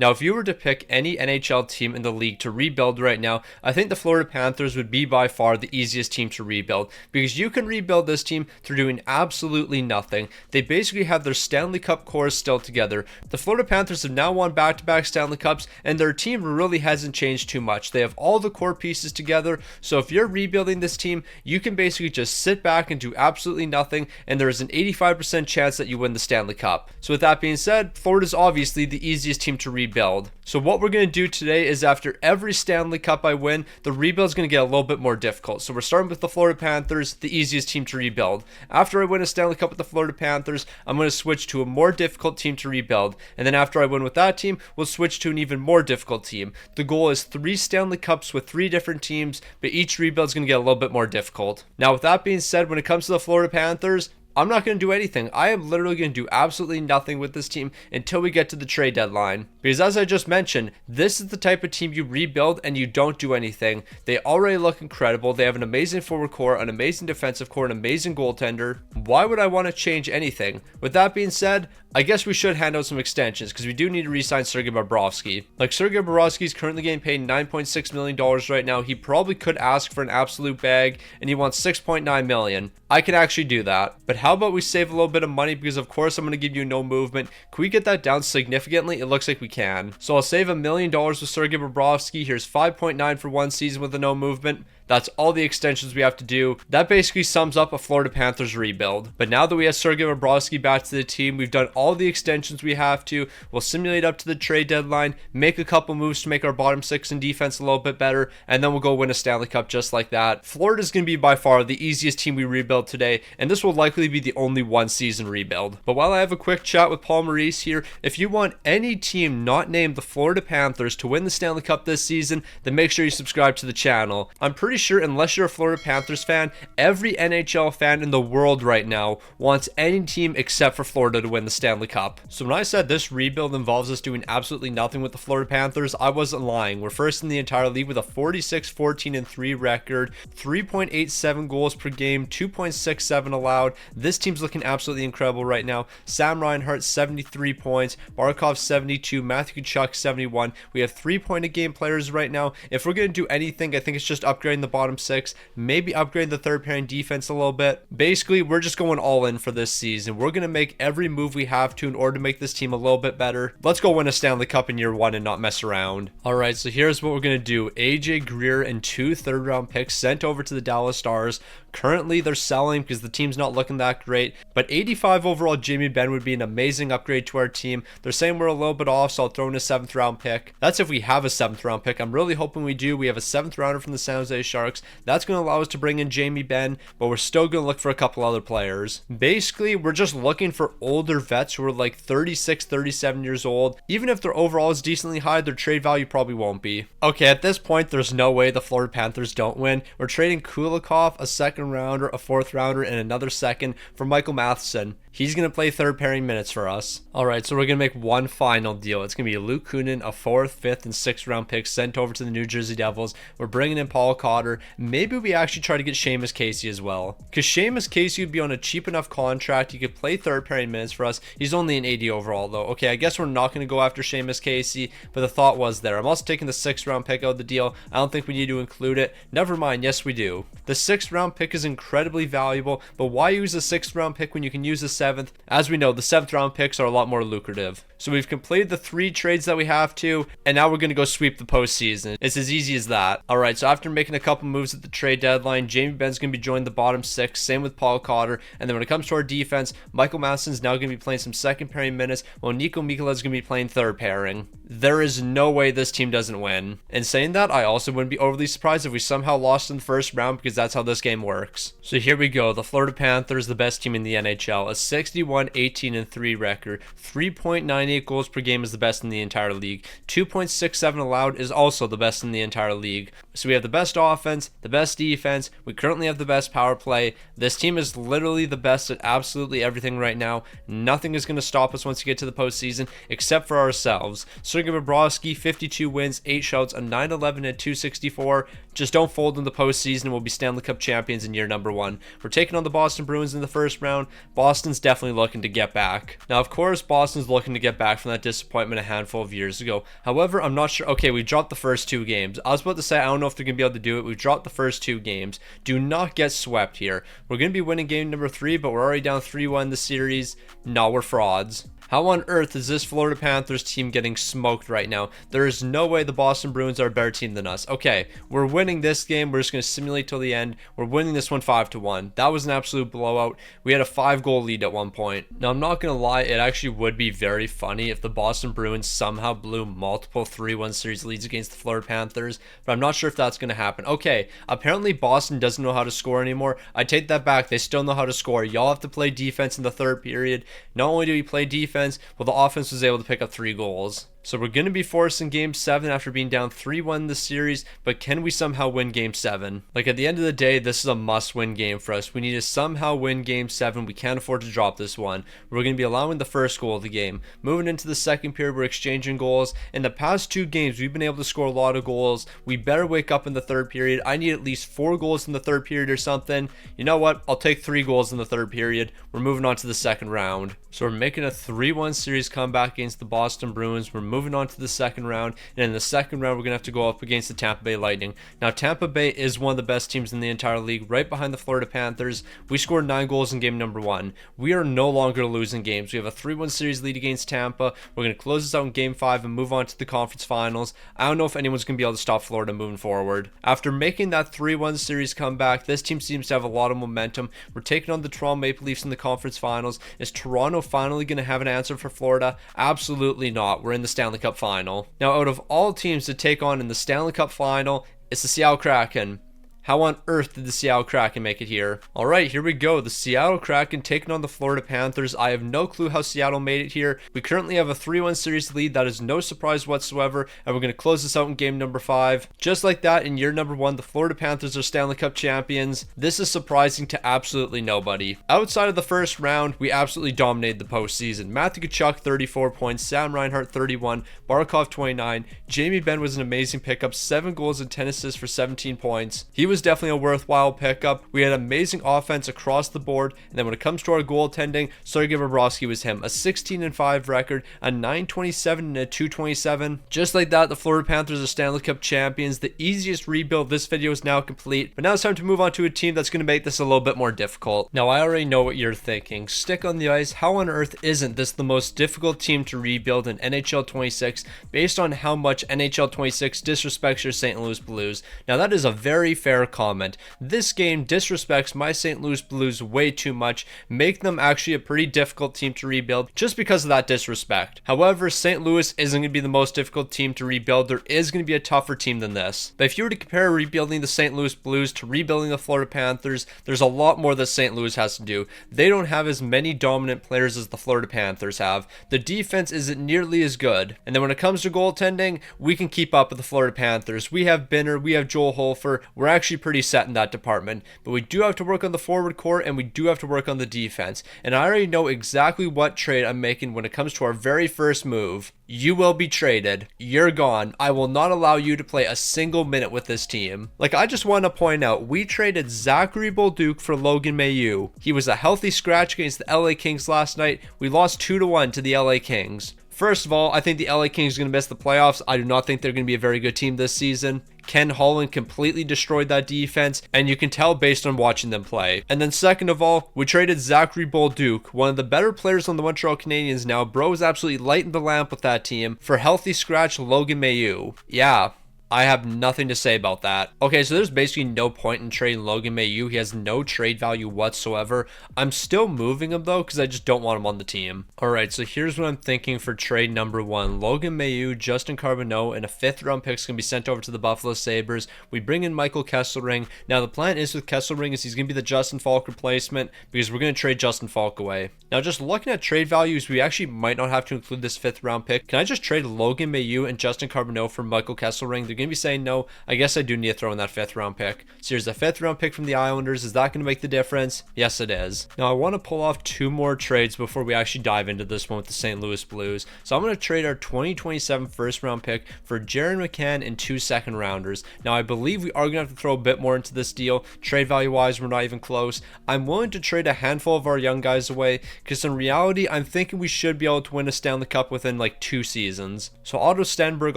Now, if you were to pick any NHL team in the league to rebuild right now, I think the Florida Panthers would be by far the easiest team to rebuild, because you can rebuild this team through doing absolutely nothing. They basically have their Stanley Cup cores still together. The Florida Panthers have now won back-to-back Stanley Cups, and their team really hasn't changed too much. They have all the core pieces together, so if you're rebuilding this team, you can basically just sit back and do absolutely nothing, and there is an 85% chance that you win the Stanley Cup. So with that being said, Florida's obviously the easiest team to rebuild. So what we're going to do today is, after every Stanley Cup I win, the rebuild is going to get a little bit more difficult. So we're starting with the Florida Panthers, the easiest team to rebuild. After I win a Stanley Cup with the Florida Panthers, I'm going to switch to a more difficult team to rebuild. And then after I win with that team, we'll switch to an even more difficult team. The goal is 3 Stanley Cups with 3 different teams, but each rebuild is going to get a little bit more difficult. Now, with that being said, when it comes to the Florida Panthers, I'm not going to do anything. I am literally going to do absolutely nothing with this team until we get to the trade deadline. Because as I just mentioned, this is the type of team you rebuild and you don't do anything. They already look incredible. They have an amazing forward core, an amazing defensive core, an amazing goaltender. Why would I want to change anything? With that being said, I guess we should hand out some extensions, because we do need to re-sign Sergei Bobrovsky. Like, Sergei Bobrovsky is currently getting paid $9.6 million right now. He probably could ask for an absolute bag, and he wants $6.9 million. I can actually do that. But how about we save a little bit of money, because of course I'm going to give you no movement. Can we get that down significantly? It looks like we can. So I'll save $1 million with Sergei Bobrovsky. Here's 5.9 for 1 season with a no movement. That's all the extensions we have to do. That basically sums up a Florida Panthers rebuild. But now that we have Sergei Bobrovsky back to the team, we've done all the extensions we have to. We'll simulate up to the trade deadline, make a couple moves to make our bottom 6 in defense a little bit better, and then we'll go win a Stanley Cup just like that. Florida's going to be by far the easiest team we rebuild today, and this will likely be the only 1 season rebuild. But while I have a quick chat with Paul Maurice here, if you want any team not named the Florida Panthers to win the Stanley Cup this season, then make sure you subscribe to the channel. I'm pretty sure, unless you're a Florida Panthers fan, every NHL fan in the world right now wants any team except for Florida to win the Stanley Cup. So when I said this rebuild involves us doing absolutely nothing with the Florida Panthers, I wasn't lying. We're first in the entire league with a 46-14-3 record, 3.87 goals per game, 2.67 allowed. This team's looking absolutely incredible right now. Sam Reinhart, 73 points, Barkov, 72, Matthew Tkachuk, 71. We have 3-point-a-game players right now. If we're going to do anything, I think it's just upgrading the bottom 6, maybe upgrade the third pairing defense a little bit. Basically, we're just going all in for this season. We're going to make every move we have to in order to make this team a little bit better. Let's go win a Stanley Cup in year 1 and not mess around. Alright, so here's what we're going to do. AJ Greer and 2 third-round picks sent over to the Dallas Stars. Currently, they're selling because the team's not looking that great, but 85 overall Jamie Benn would be an amazing upgrade to our team. They're saying we're a little bit off, so I'll throw in a 7th round pick. That's if we have a 7th round pick. I'm really hoping we do. We have a 7th rounder from the San Jose Sharks. That's going to allow us to bring in Jamie Benn, but we're still going to look for a couple other players. Basically, we're just looking for older vets who are like 36, 37 years old. Even if their overall is decently high, their trade value probably won't be. Okay, at this point, there's no way the Florida Panthers don't win. We're trading Kulikov, a 2nd rounder, a 4th rounder, and another 2nd for Michael Matheson. He's going to play third pairing minutes for us. Alright, so we're going to make one final deal. It's going to be Luke Kunin, a 4th, 5th, and 6th round pick sent over to the New Jersey Devils. We're bringing in Paul Cotter. Maybe we actually try to get Seamus Casey as well, because Seamus Casey would be on a cheap enough contract. He could play third pairing minutes for us. He's only an 80 overall though. Okay, I guess we're not going to go after Seamus Casey, but the thought was there. I'm also taking the 6th round pick out of the deal. I don't think we need to include it. Never mind, yes we do. The 6th round pick is incredibly valuable, but why use a 6th round pick when you can use a 7th? As we know, the 7th round picks are a lot more lucrative. So we've completed the 3 trades that we have to, and now we're going to go sweep the postseason. It's as easy as that. Alright, so after making a couple moves at the trade deadline, Jamie Benn's going to be joining the bottom 6, same with Paul Cotter. And then when it comes to our defense, Michael Matheson's now going to be playing some 2nd pairing minutes, while Nico Mikkola is going to be playing 3rd pairing. There is no way this team doesn't win. And saying that, I also wouldn't be overly surprised if we somehow lost in the 1st round, because that's how this game works. So here we go. The Florida Panthers, the best team in the NHL, a 61-18-3 record, 3.98 goals per game is the best in the entire league. 2.67 allowed is also the best in the entire league. So we have the best offense, the best defense. We currently have the best power play. This team is literally the best at absolutely everything right now. Nothing is going to stop us once we get to the postseason except for ourselves. So Sergei Bobrovsky, 52 wins, 8 shouts, a 911 and 264. Just don't fold in the postseason and we'll be Stanley Cup champions in year number 1. We're taking on the Boston Bruins in the first round. Boston's definitely looking to get back. Now, of course, Boston's looking to get back from that disappointment a handful of years ago. However, I'm not sure. Okay, we dropped the first 2 games. I was about to say, I don't know if they're going to be able to do it. We dropped the first 2 games. Do not get swept here. We're going to be winning game number 3, but we're already down 3-1 in the series. No, we're frauds. How on earth is this Florida Panthers team getting smoked right now? There is no way the Boston Bruins are a better team than us. Okay, we're winning this game. We're just going to simulate till the end. We're winning this one 5-1. That was an absolute blowout. We had a 5-goal lead at one point. Now, I'm not going to lie. It actually would be very funny if the Boston Bruins somehow blew multiple 3-1 series leads against the Florida Panthers, but I'm not sure if that's going to happen. Okay, apparently Boston doesn't know how to score anymore. I take that back. They still know how to score. Y'all have to play defense in the third period. Not only do we play defense, well, the offense was able to pick up 3 goals. So we're going to be forcing Game 7 after being down 3-1 in the series, but can we somehow win Game 7? Like, at the end of the day, this is a must-win game for us. We need to somehow win Game 7. We can't afford to drop this one. We're going to be allowing the first goal of the game. Moving into the second period, we're exchanging goals. In the past 2 games, we've been able to score a lot of goals. We better wake up in the third period. I need at least 4 goals in the third period or something. You know what? I'll take 3 goals in the third period. We're moving on to the second round. So we're making a 3-1 series comeback against the Boston Bruins. We're moving on to the second round, and in the second round we're going to have to go up against the Tampa Bay Lightning. Now, Tampa Bay is one of the best teams in the entire league, right behind the Florida Panthers. We scored 9 goals in game number 1. We are no longer losing games. We have a 3-1 series lead against Tampa. We're going to close this out in game 5 and move on to the conference finals. I don't know if anyone's going to be able to stop Florida moving forward. After making that 3-1 series comeback, this team seems to have a lot of momentum. We're taking on the Toronto Maple Leafs in the conference finals. Is Toronto finally going to have an answer for Florida? Absolutely not. We're in the Stanley Cup final. Now, out of all teams to take on in the Stanley Cup final, it's the Seattle Kraken. How on earth did the Seattle Kraken make it here? All right, here we go. The Seattle Kraken taking on the Florida Panthers. I have no clue how Seattle made it here. We currently have a 3-1 series lead. That is no surprise whatsoever. And we're going to close this out in game number 5. Just like that, in year number 1, the Florida Panthers are Stanley Cup champions. This is surprising to absolutely nobody. Outside of the first round, we absolutely dominated the postseason. Matthew Tkachuk, 34 points. Sam Reinhart, 31. Barkov, 29. Jamie Benn was an amazing pickup. 7 goals and 10 assists for 17 points. He was definitely a worthwhile pickup. We had amazing offense across the board, and then when it comes to our goaltending, Sergei Bobrovsky was him. A 16-5 record, a 927 and a 227. Just like that, the Florida Panthers are Stanley Cup champions. The easiest rebuild. This video is now complete, but now it's time to move on to a team that's going to make this a little bit more difficult. Now, I already know what you're thinking. Stick on the ice. How on earth isn't this the most difficult team to rebuild in NHL 26 based on how much NHL 26 disrespects your St. Louis Blues? Now, that is a very fair comment. This game disrespects my St. Louis Blues way too much, make them actually a pretty difficult team to rebuild just because of that disrespect. However, St. Louis isn't going to be the most difficult team to rebuild. There is going to be a tougher team than this. But if you were to compare rebuilding the St. Louis Blues to rebuilding the Florida Panthers, there's a lot more that St. Louis has to do. They don't have as many dominant players as the Florida Panthers have. The defense isn't nearly as good. And then when it comes to goaltending, we can keep up with the Florida Panthers. We have Binner, we have Joel Hofer. We're actually pretty set in that department, but we do have to work on the forward core and we do have to work on the defense. And I already know exactly what trade I'm making when it comes to our very first move. You will be traded. You're gone. I will not allow you to play a single minute with this team. Like, I just want to point out, we traded Zachary Bolduc for Logan Mailloux. He was a healthy scratch against the LA Kings last night. We lost 2-1 to the LA Kings. First of all, I think the LA Kings are going to miss the playoffs. I do not think they're going to be a very good team this season. Ken Holland completely destroyed that defense, and you can tell based on watching them play. And then second of all, we traded Zachary Bolduc, one of the better players on the Montreal Canadiens now. Bro is absolutely lighting the lamp with that team for healthy scratch Logan Mailloux. Yeah. I have nothing to say about that. Okay, so there's basically no point in trading Logan Mailloux. He has no trade value whatsoever. I'm still moving him though because I just don't want him on the team. Alright, so here's what I'm thinking for trade number 1. Logan Mailloux, Justin Carbonneau, and a 5th round pick is going to be sent over to the Buffalo Sabres. We bring in Michael Kesselring. Now the plan is with Kesselring is he's going to be the Justin Falk replacement because we're going to trade Justin Falk away. Now just looking at trade values, we actually might not have to include this 5th round pick. Can I just trade Logan Mailloux and Justin Carbonneau for Michael Kesselring? They're going to be saying no. I guess I do need to throw in that 5th round pick. So here's a 5th round pick from the Islanders. Is that going to make the difference? Yes, it is. Now I want to pull off 2 more trades before we actually dive into this one with the St. Louis Blues. So I'm going to trade our 2027 1st round pick for Jared McCann and 2 2nd rounders. Now I believe we are going to have to throw a bit more into this deal. Trade value wise, we're not even close. I'm willing to trade a handful of our young guys away because in reality, I'm thinking we should be able to win a Stanley Cup within like 2 seasons. So Otto Stenberg,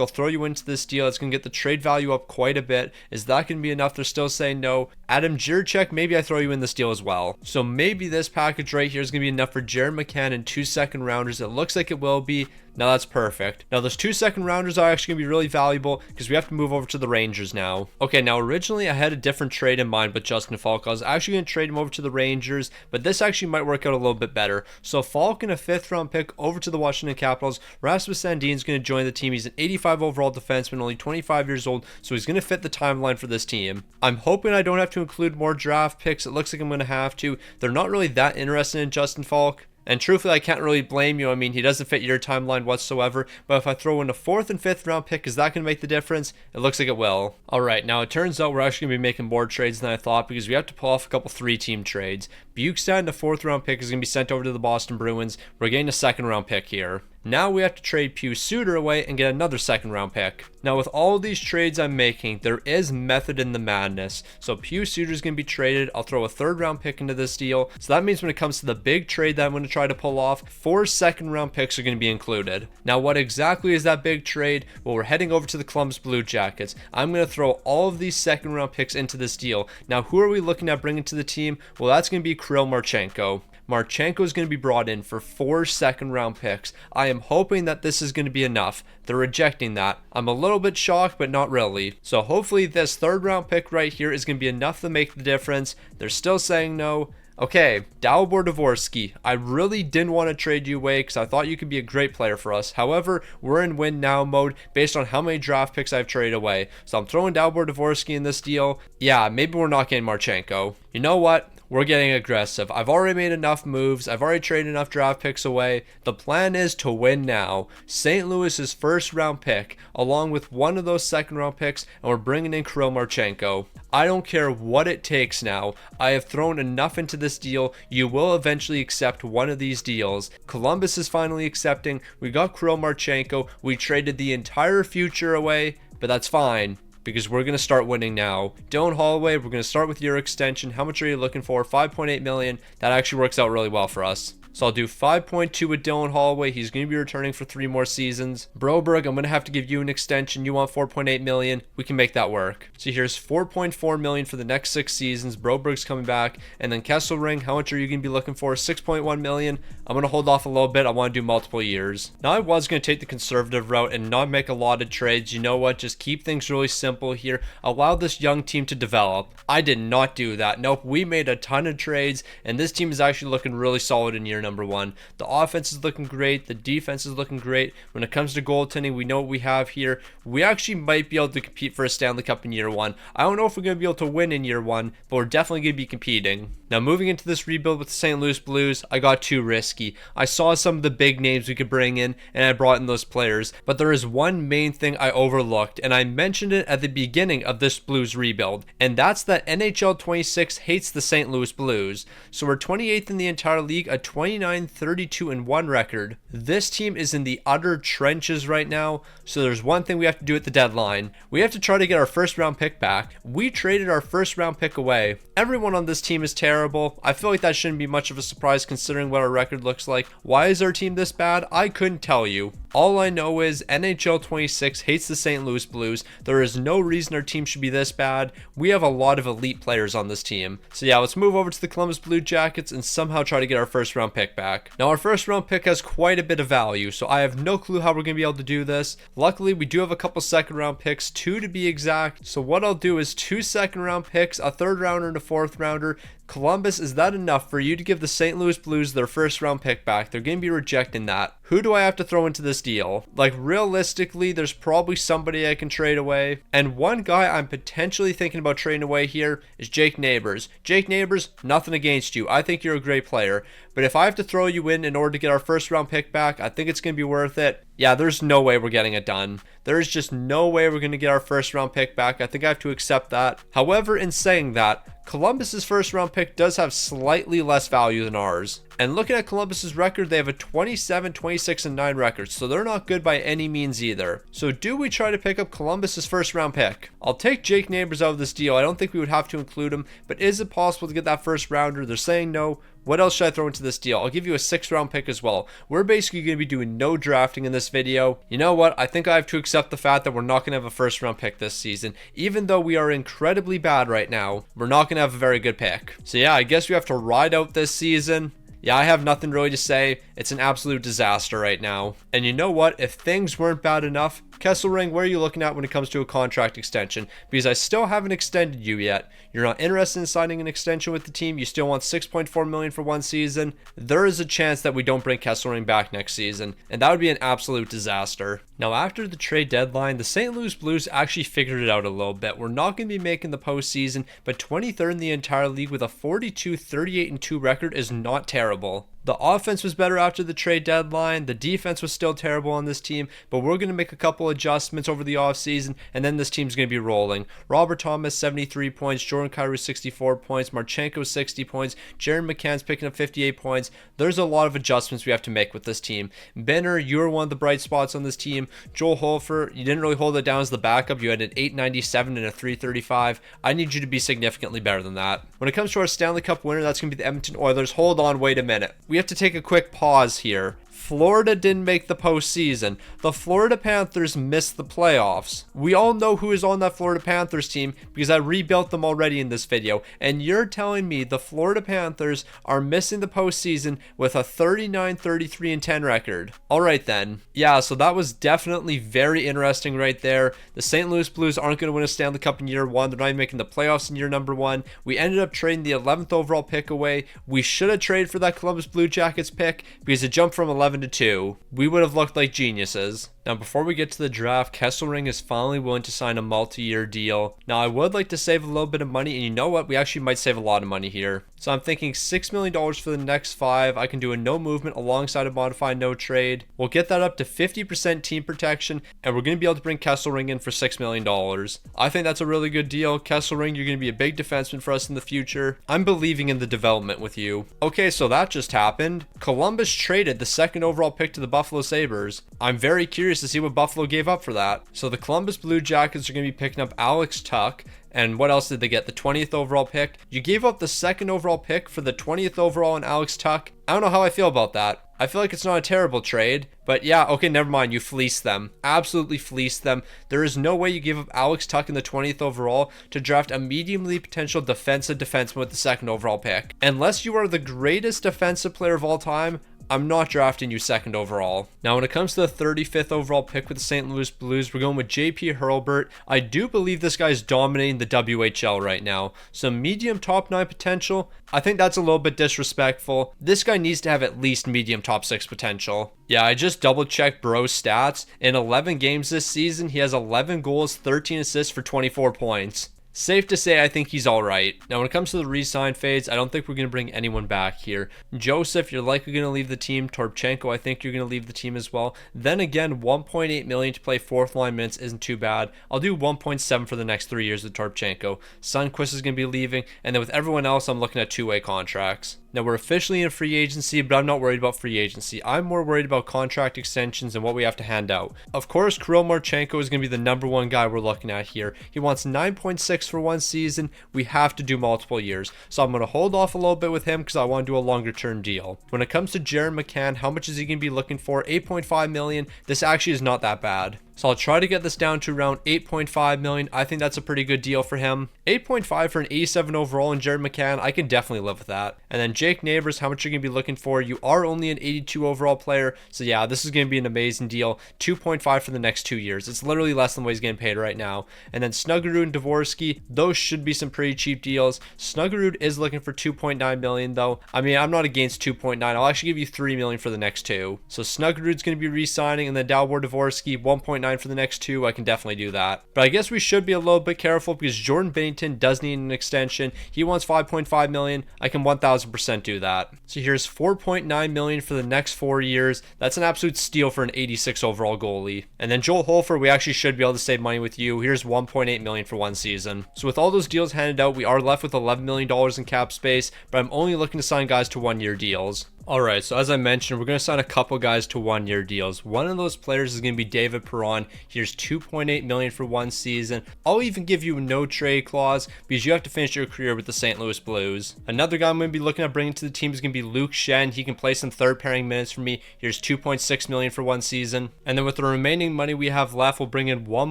I'll throw you into this deal. It's going to get the trade value up quite a bit. Is that going to be enough? They're still saying no. Adam Jiricek, maybe I throw you in this deal as well. So maybe this package right here is going to be enough for Jared McCann and 2 2nd rounders. It looks like it will be. Now that's perfect. Now those 2 2nd rounders are actually going to be really valuable because we have to move over to the Rangers now. Okay, now originally I had a different trade in mind with Justin Falk. I was actually going to trade him over to the Rangers, but this actually might work out a little bit better. So Falk and a 5th round pick over to the Washington Capitals. Rasmus Sandin is going to join the team. He's an 85 overall defenseman, only 25 years old, so he's going to fit the timeline for this team. I'm hoping I don't have to include more draft picks. It looks like I'm going to have to. They're not really that interested in Justin Falk. And truthfully, I can't really blame you. I mean, he doesn't fit your timeline whatsoever. But if I throw in a 4th and 5th round pick, is that going to make the difference? It looks like it will. All right, now it turns out we're actually going to be making more trades than I thought because we have to pull off a couple 3-team trades. Bukestad, the 4th round pick, is going to be sent over to the Boston Bruins. We're getting a 2nd round pick here. Now we have to trade Pius Suter away and get another 2nd round pick. Now with all of these trades I'm making, there is method in the madness. So Pius Suter is going to be traded. I'll throw a 3rd round pick into this deal. So that means when it comes to the big trade that I'm going to try to pull off, 4 2nd round picks are going to be included. Now what exactly is that big trade? Well, we're heading over to the Columbus Blue Jackets. I'm going to throw all of these 2nd round picks into this deal. Now who are we looking at bringing to the team? Well, that's going to be Kirill Marchenko. Marchenko is going to be brought in for 4 2nd round picks. I am hoping that this is going to be enough. They're rejecting that. I'm a little bit shocked, but not really. So hopefully this 3rd round pick right here is going to be enough to make the difference. They're still saying no. Okay, Dalibor Dvorsky, I really didn't want to trade you away because I thought you could be a great player for us. However, we're in win now mode based on how many draft picks I've traded away. So I'm throwing Dalibor Dvorsky in this deal. Yeah, maybe we're not getting Marchenko. You know what? We're getting aggressive. I've already made enough moves. I've already traded enough draft picks away. The plan is to win now. St. Louis's 1st round pick, along with one of those 2nd round picks, and we're bringing in Kirill Marchenko. I don't care what it takes now. I have thrown enough into this deal. You will eventually accept one of these deals. Columbus is finally accepting. We got Kirill Marchenko. We traded the entire future away, but that's fine, because we're going to start winning now. Dylan Holloway, we're going to start with your extension. How much are you looking for? $5.8 million. That actually works out really well for us. So I'll do 5.2 with Dylan Holloway. He's going to be returning for 3 more seasons. Broberg, I'm going to have to give you an extension. You want 4.8 million. We can make that work. So here's 4.4 million for the next 6 seasons. Broberg's coming back. And then Kesselring, how much are you going to be looking for? 6.1 million. I'm going to hold off a little bit. I want to do multiple years. Now I was going to take the conservative route and not make a lot of trades. You know what? Just keep things really simple here. Allow this young team to develop. I did not do that. Nope. We made a ton of trades, and this team is actually looking really solid in year number 1. The offense is looking great. The defense is looking great. When it comes to goaltending, we know what we have here. We actually might be able to compete for a Stanley Cup in year 1. I don't know if we're going to be able to win in year 1, but we're definitely going to be competing. Now moving into this rebuild with the St. Louis Blues, I got too risky. I saw some of the big names we could bring in, and I brought in those players. But there is one main thing I overlooked, and I mentioned it at the beginning of this Blues rebuild, and that's that NHL 26 hates the St. Louis Blues. So we're 28th in the entire league, a 29-32-1 record. This team is in the utter trenches right now, so there's one thing we have to do at the deadline. We have to try to get our 1st round pick back. We traded our 1st round pick away. Everyone on this team is terrible. I feel like that shouldn't be much of a surprise considering what our record looks like. Why is our team this bad? I couldn't tell you. All I know is NHL 26 hates the St. Louis Blues. There is no reason our team should be this bad. We have a lot of elite players on this team. So yeah, let's move over to the Columbus Blue Jackets and somehow try to get our 1st round pick back. Now our 1st round pick has quite a bit of value, so I have no clue how we're going to be able to do this. Luckily, we do have a couple 2nd round picks, 2 to be exact. So what I'll do is 2 2nd round picks, a 3rd rounder and a 4th rounder. Columbus, is that enough for you to give the St. Louis Blues their 1st round pick back? They're going to be rejecting that. Who do I have to throw into this deal? Like, realistically, there's probably somebody I can trade away. And one guy I'm potentially thinking about trading away here is Jake Neighbors. Jake Neighbors, nothing against you. I think you're a great player. But if I have to throw you in order to get our 1st round pick back, I think it's going to be worth it. Yeah, there's no way we're getting it done. There's just no way we're going to get our first round pick back. I think I have to accept that. However, in saying that, Columbus's first round pick does have slightly less value than ours. And looking at Columbus's record, they have a 27, 26, and 9 record, so they're not good by any means either. So do we try to pick up Columbus's first round pick? I'll take Jake Neighbors out of this deal. I don't think we would have to include him, but is it possible to get that first rounder? They're saying no. What else should I throw into this deal? I'll give you a 6th round pick as well. We're basically going to be doing no drafting in this video. You know what? I think I have to accept the fact that we're not going to have a first round pick this season. Even though we are incredibly bad right now, we're not going to have a very good pick. So yeah, I guess we have to ride out this season. Yeah, I have nothing really to say. It's an absolute disaster right now. And you know what? If things weren't bad enough, Kesselring, where are you looking at when it comes to a contract extension? Because I still haven't extended you yet. You're not interested in signing an extension with the team. You still want $6.4 million for 1 season. There is a chance that we don't bring Kesselring back next season, and that would be an absolute disaster. Now, after the trade deadline, the St. Louis Blues actually figured it out a little bit. We're not going to be making the postseason, but 23rd in the entire league with a 42, 38, and 2 record is not terrible. The offense was better after the trade deadline. The defense was still terrible on this team, but we're going to make a couple adjustments over the offseason, and then this team's going to be rolling. Robert Thomas, 73 points. Jordan Kyrou, 64 points. Marchenko, 60 points. Jared McCann's picking up 58 points. There's a lot of adjustments we have to make with this team. Benner, you're one of the bright spots on this team. Joel Hofer, you didn't really hold it down as the backup. You had an 897 and a 335. I need you to be significantly better than that. When it comes to our Stanley Cup winner, that's going to be the Edmonton Oilers. Hold on, wait a minute. We have to take a quick pause here. Florida didn't make the postseason. The Florida Panthers missed the playoffs. We all know who is on that Florida Panthers team because I rebuilt them already in this video. And you're telling me the Florida Panthers are missing the postseason with a 39, 33, and 10 record. Alright then. Yeah, so that was definitely very interesting right there. The St. Louis Blues aren't going to win a Stanley Cup in year 1. They're not even making the playoffs in year number 1. We ended up trading the 11th overall pick away. We should have traded for that Columbus Blue Jackets pick because it jumped from 11 to 2. We would have looked like geniuses. Now, before we get to the draft, Kesselring is finally willing to sign a multi-year deal. Now, I would like to save a little bit of money, and you know what? We actually might save a lot of money here. So I'm thinking $6 million for the next 5. I can do a no movement alongside a modified no trade. We'll get that up to 50% team protection, and we're going to be able to bring Kesselring in for $6 million. I think that's a really good deal. Kesselring, you're going to be a big defenseman for us in the future. I'm believing in the development with you. Okay, so that just happened. Columbus traded the 2nd overall pick to the Buffalo Sabres. I'm very curious to see what Buffalo gave up for that. So the Columbus Blue Jackets are going to be picking up Alex Tuch. And what else did they get? The 20th overall pick. You gave up the 2nd overall pick for the 20th overall and Alex Tuch. I don't know how I feel about that. I feel like it's not a terrible trade. But yeah, okay, never mind. You fleeced them. Absolutely fleeced them. There is no way you give up Alex Tuch in the 20th overall to draft a medium-league potential defensive defenseman with the 2nd overall pick. Unless you are the greatest defensive player of all time, I'm not drafting you 2nd overall. Now, when it comes to the 35th overall pick with the St. Louis Blues, we're going with JP Hurlburt. I do believe this guy's dominating the WHL right now. Some medium top 9 potential. I think that's a little bit disrespectful. This guy needs to have at least medium top 6 potential. Yeah, I just double checked Bro's stats. In 11 games this season, he has 11 goals, 13 assists for 24 points. Safe to say, I think he's all right. Now, when it comes to the re-sign phase, I don't think we're going to bring anyone back here. Joseph, you're likely going to leave the team. Torpchenko, I think you're going to leave the team as well. Then again, $1.8 million to play 4th line minutes isn't too bad. I'll do $1.7 for the next 3 years with Torpchenko. Sundqvist is going to be leaving, and then with everyone else, I'm looking at 2-way contracts. Now, we're officially in free agency, but I'm not worried about free agency. I'm more worried about contract extensions and what we have to hand out. Of course, Kirill Marchenko is going to be the number 1 guy we're looking at here. He wants 9.6 for 1 season. We have to do multiple years. So I'm going to hold off a little bit with him because I want to do a longer term deal. When it comes to Jared McCann, how much is he going to be looking for? $8.5 million. This actually is not that bad. So I'll try to get this down to around $8.5 million. I think that's a pretty good deal for him. 8.5 for an 87 overall in Jared McCann. I can definitely live with that. And then Jake Neighbors, how much are you going to be looking for? You are only an 82 overall player. So yeah, this is going to be an amazing deal. 2.5 for the next 2 years. It's literally less than what he's getting paid right now. And then Snuggerud and Dvorsky, those should be some pretty cheap deals. Snuggerud is looking for $2.9 million though. I mean, I'm not against 2.9. I'll actually give you $3 million for the next 2. So Snuggerud's going to be re-signing, and then Dalibor Dvorsky, $1.9 3.9 for the next 2, I can definitely do that. But I guess we should be a little bit careful because Jordan Binnington does need an extension. He wants 5.5 million. I can 1000% do that. So here's 4.9 million for the next 4 years. That's an absolute steal for an 86 overall goalie. And then Joel Holfer, we actually should be able to save money with you. Here's 1.8 million for 1 season. So with all those deals handed out, we are left with $11 million in cap space, but I'm only looking to sign guys to 1-year deals. Alright, so as I mentioned, we're going to sign a couple guys to 1-year deals. One of those players is going to be David Perron. Here's 2.8 million for 1 season. I'll even give you a no trade clause because you have to finish your career with the St. Louis Blues. Another guy I'm going to be looking at bringing to the team is going to be Luke Shen. He can play some third pairing minutes for me. Here's 2.6 million for 1 season. And then with the remaining money we have left, we'll bring in one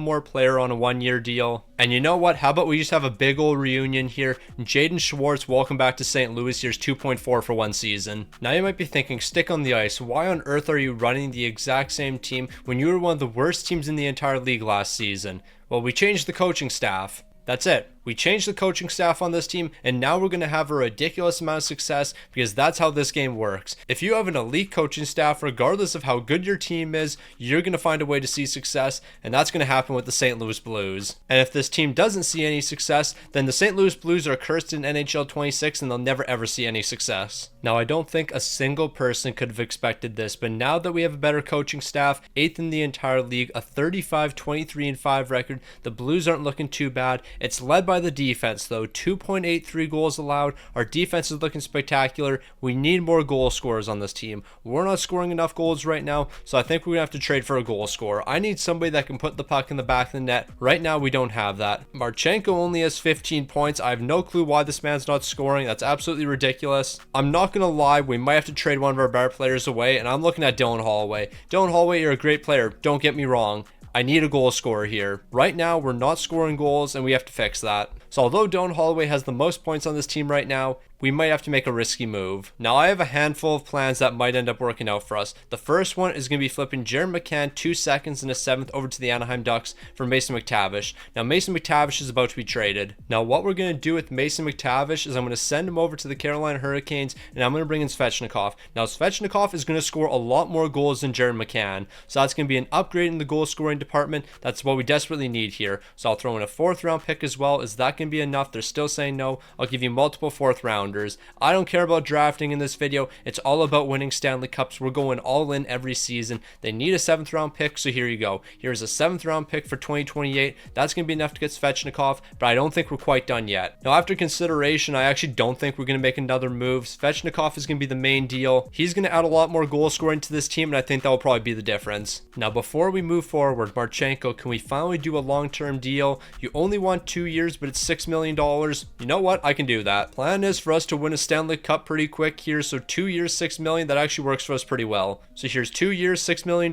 more player on a 1-year deal. And you know what? How about we just have a big old reunion here? Jaden Schwartz, welcome back to St. Louis. Here's 2.4 for 1 season. Now you might be thinking, stick on the ice. Why on earth are you running the exact same team when you were one of the worst teams in the entire league last season? Well, we changed the coaching staff. That's it. We changed the coaching staff on this team, and now we're going to have a ridiculous amount of success because that's how this game works. If you have an elite coaching staff, regardless of how good your team is, you're going to find a way to see success, and that's going to happen with the St. Louis Blues. And if this team doesn't see any success, then the St. Louis Blues are cursed in NHL 26 and they'll never ever see any success. Now, I don't think a single person could have expected this, but now that we have a better coaching staff, 8th in the entire league, a 35-23-5 record, the Blues aren't looking too bad. It's led by the defense though, 2.83 goals allowed. Our defense is looking spectacular. We need more goal scorers on this team. We're not scoring enough goals right now, so I think we're gonna have to trade for a goal scorer. I need somebody that can put the puck in the back of the net. Right now we don't have that. Marchenko only has 15 points. I have no clue why this man's not scoring. That's absolutely ridiculous. I'm not gonna lie, we might have to trade one of our better players away, and I'm looking at Dylan Holloway. Dylan Holloway, you're a great player, don't get me wrong. I need a goal scorer here. Right now, we're not scoring goals, and we have to fix that. So although Dylan Holloway has the most points on this team right now, we might have to make a risky move. Now, I have a handful of plans that might end up working out for us. The first one is going to be flipping Jared McCann 2 seconds and a 7th over to the Anaheim Ducks for Mason McTavish. Now, Mason McTavish is about to be traded. Now, what we're going to do with Mason McTavish is I'm going to send him over to the Carolina Hurricanes, and I'm going to bring in Svechnikov. Now, Svechnikov is going to score a lot more goals than Jared McCann, so that's going to be an upgrade in the goal scoring department. That's what we desperately need here. So I'll throw in a 4th round pick as well. Is that going to be enough? They're still saying no. I'll give you multiple 4th rounders. I don't care about drafting in this video. It's all about winning Stanley Cups. We're going all in every season. They need a 7th round pick, so here you go. Here's a 7th round pick for 2028. That's going to be enough to get Svechnikov, but I don't think we're quite done yet. Now, after consideration, I actually don't think we're going to make another move. Svechnikov is going to be the main deal. He's going to add a lot more goal scoring to this team, and I think that will probably be the difference. Now, before we move forward, Marchenko, can we finally do a long-term deal? You only want 2 years, but it's $6 million. You know what? I can do that. Plan is for us to win a Stanley Cup pretty quick here, so 2 years, $6 million, that actually works for us pretty well. So here's 2 years, $6 million.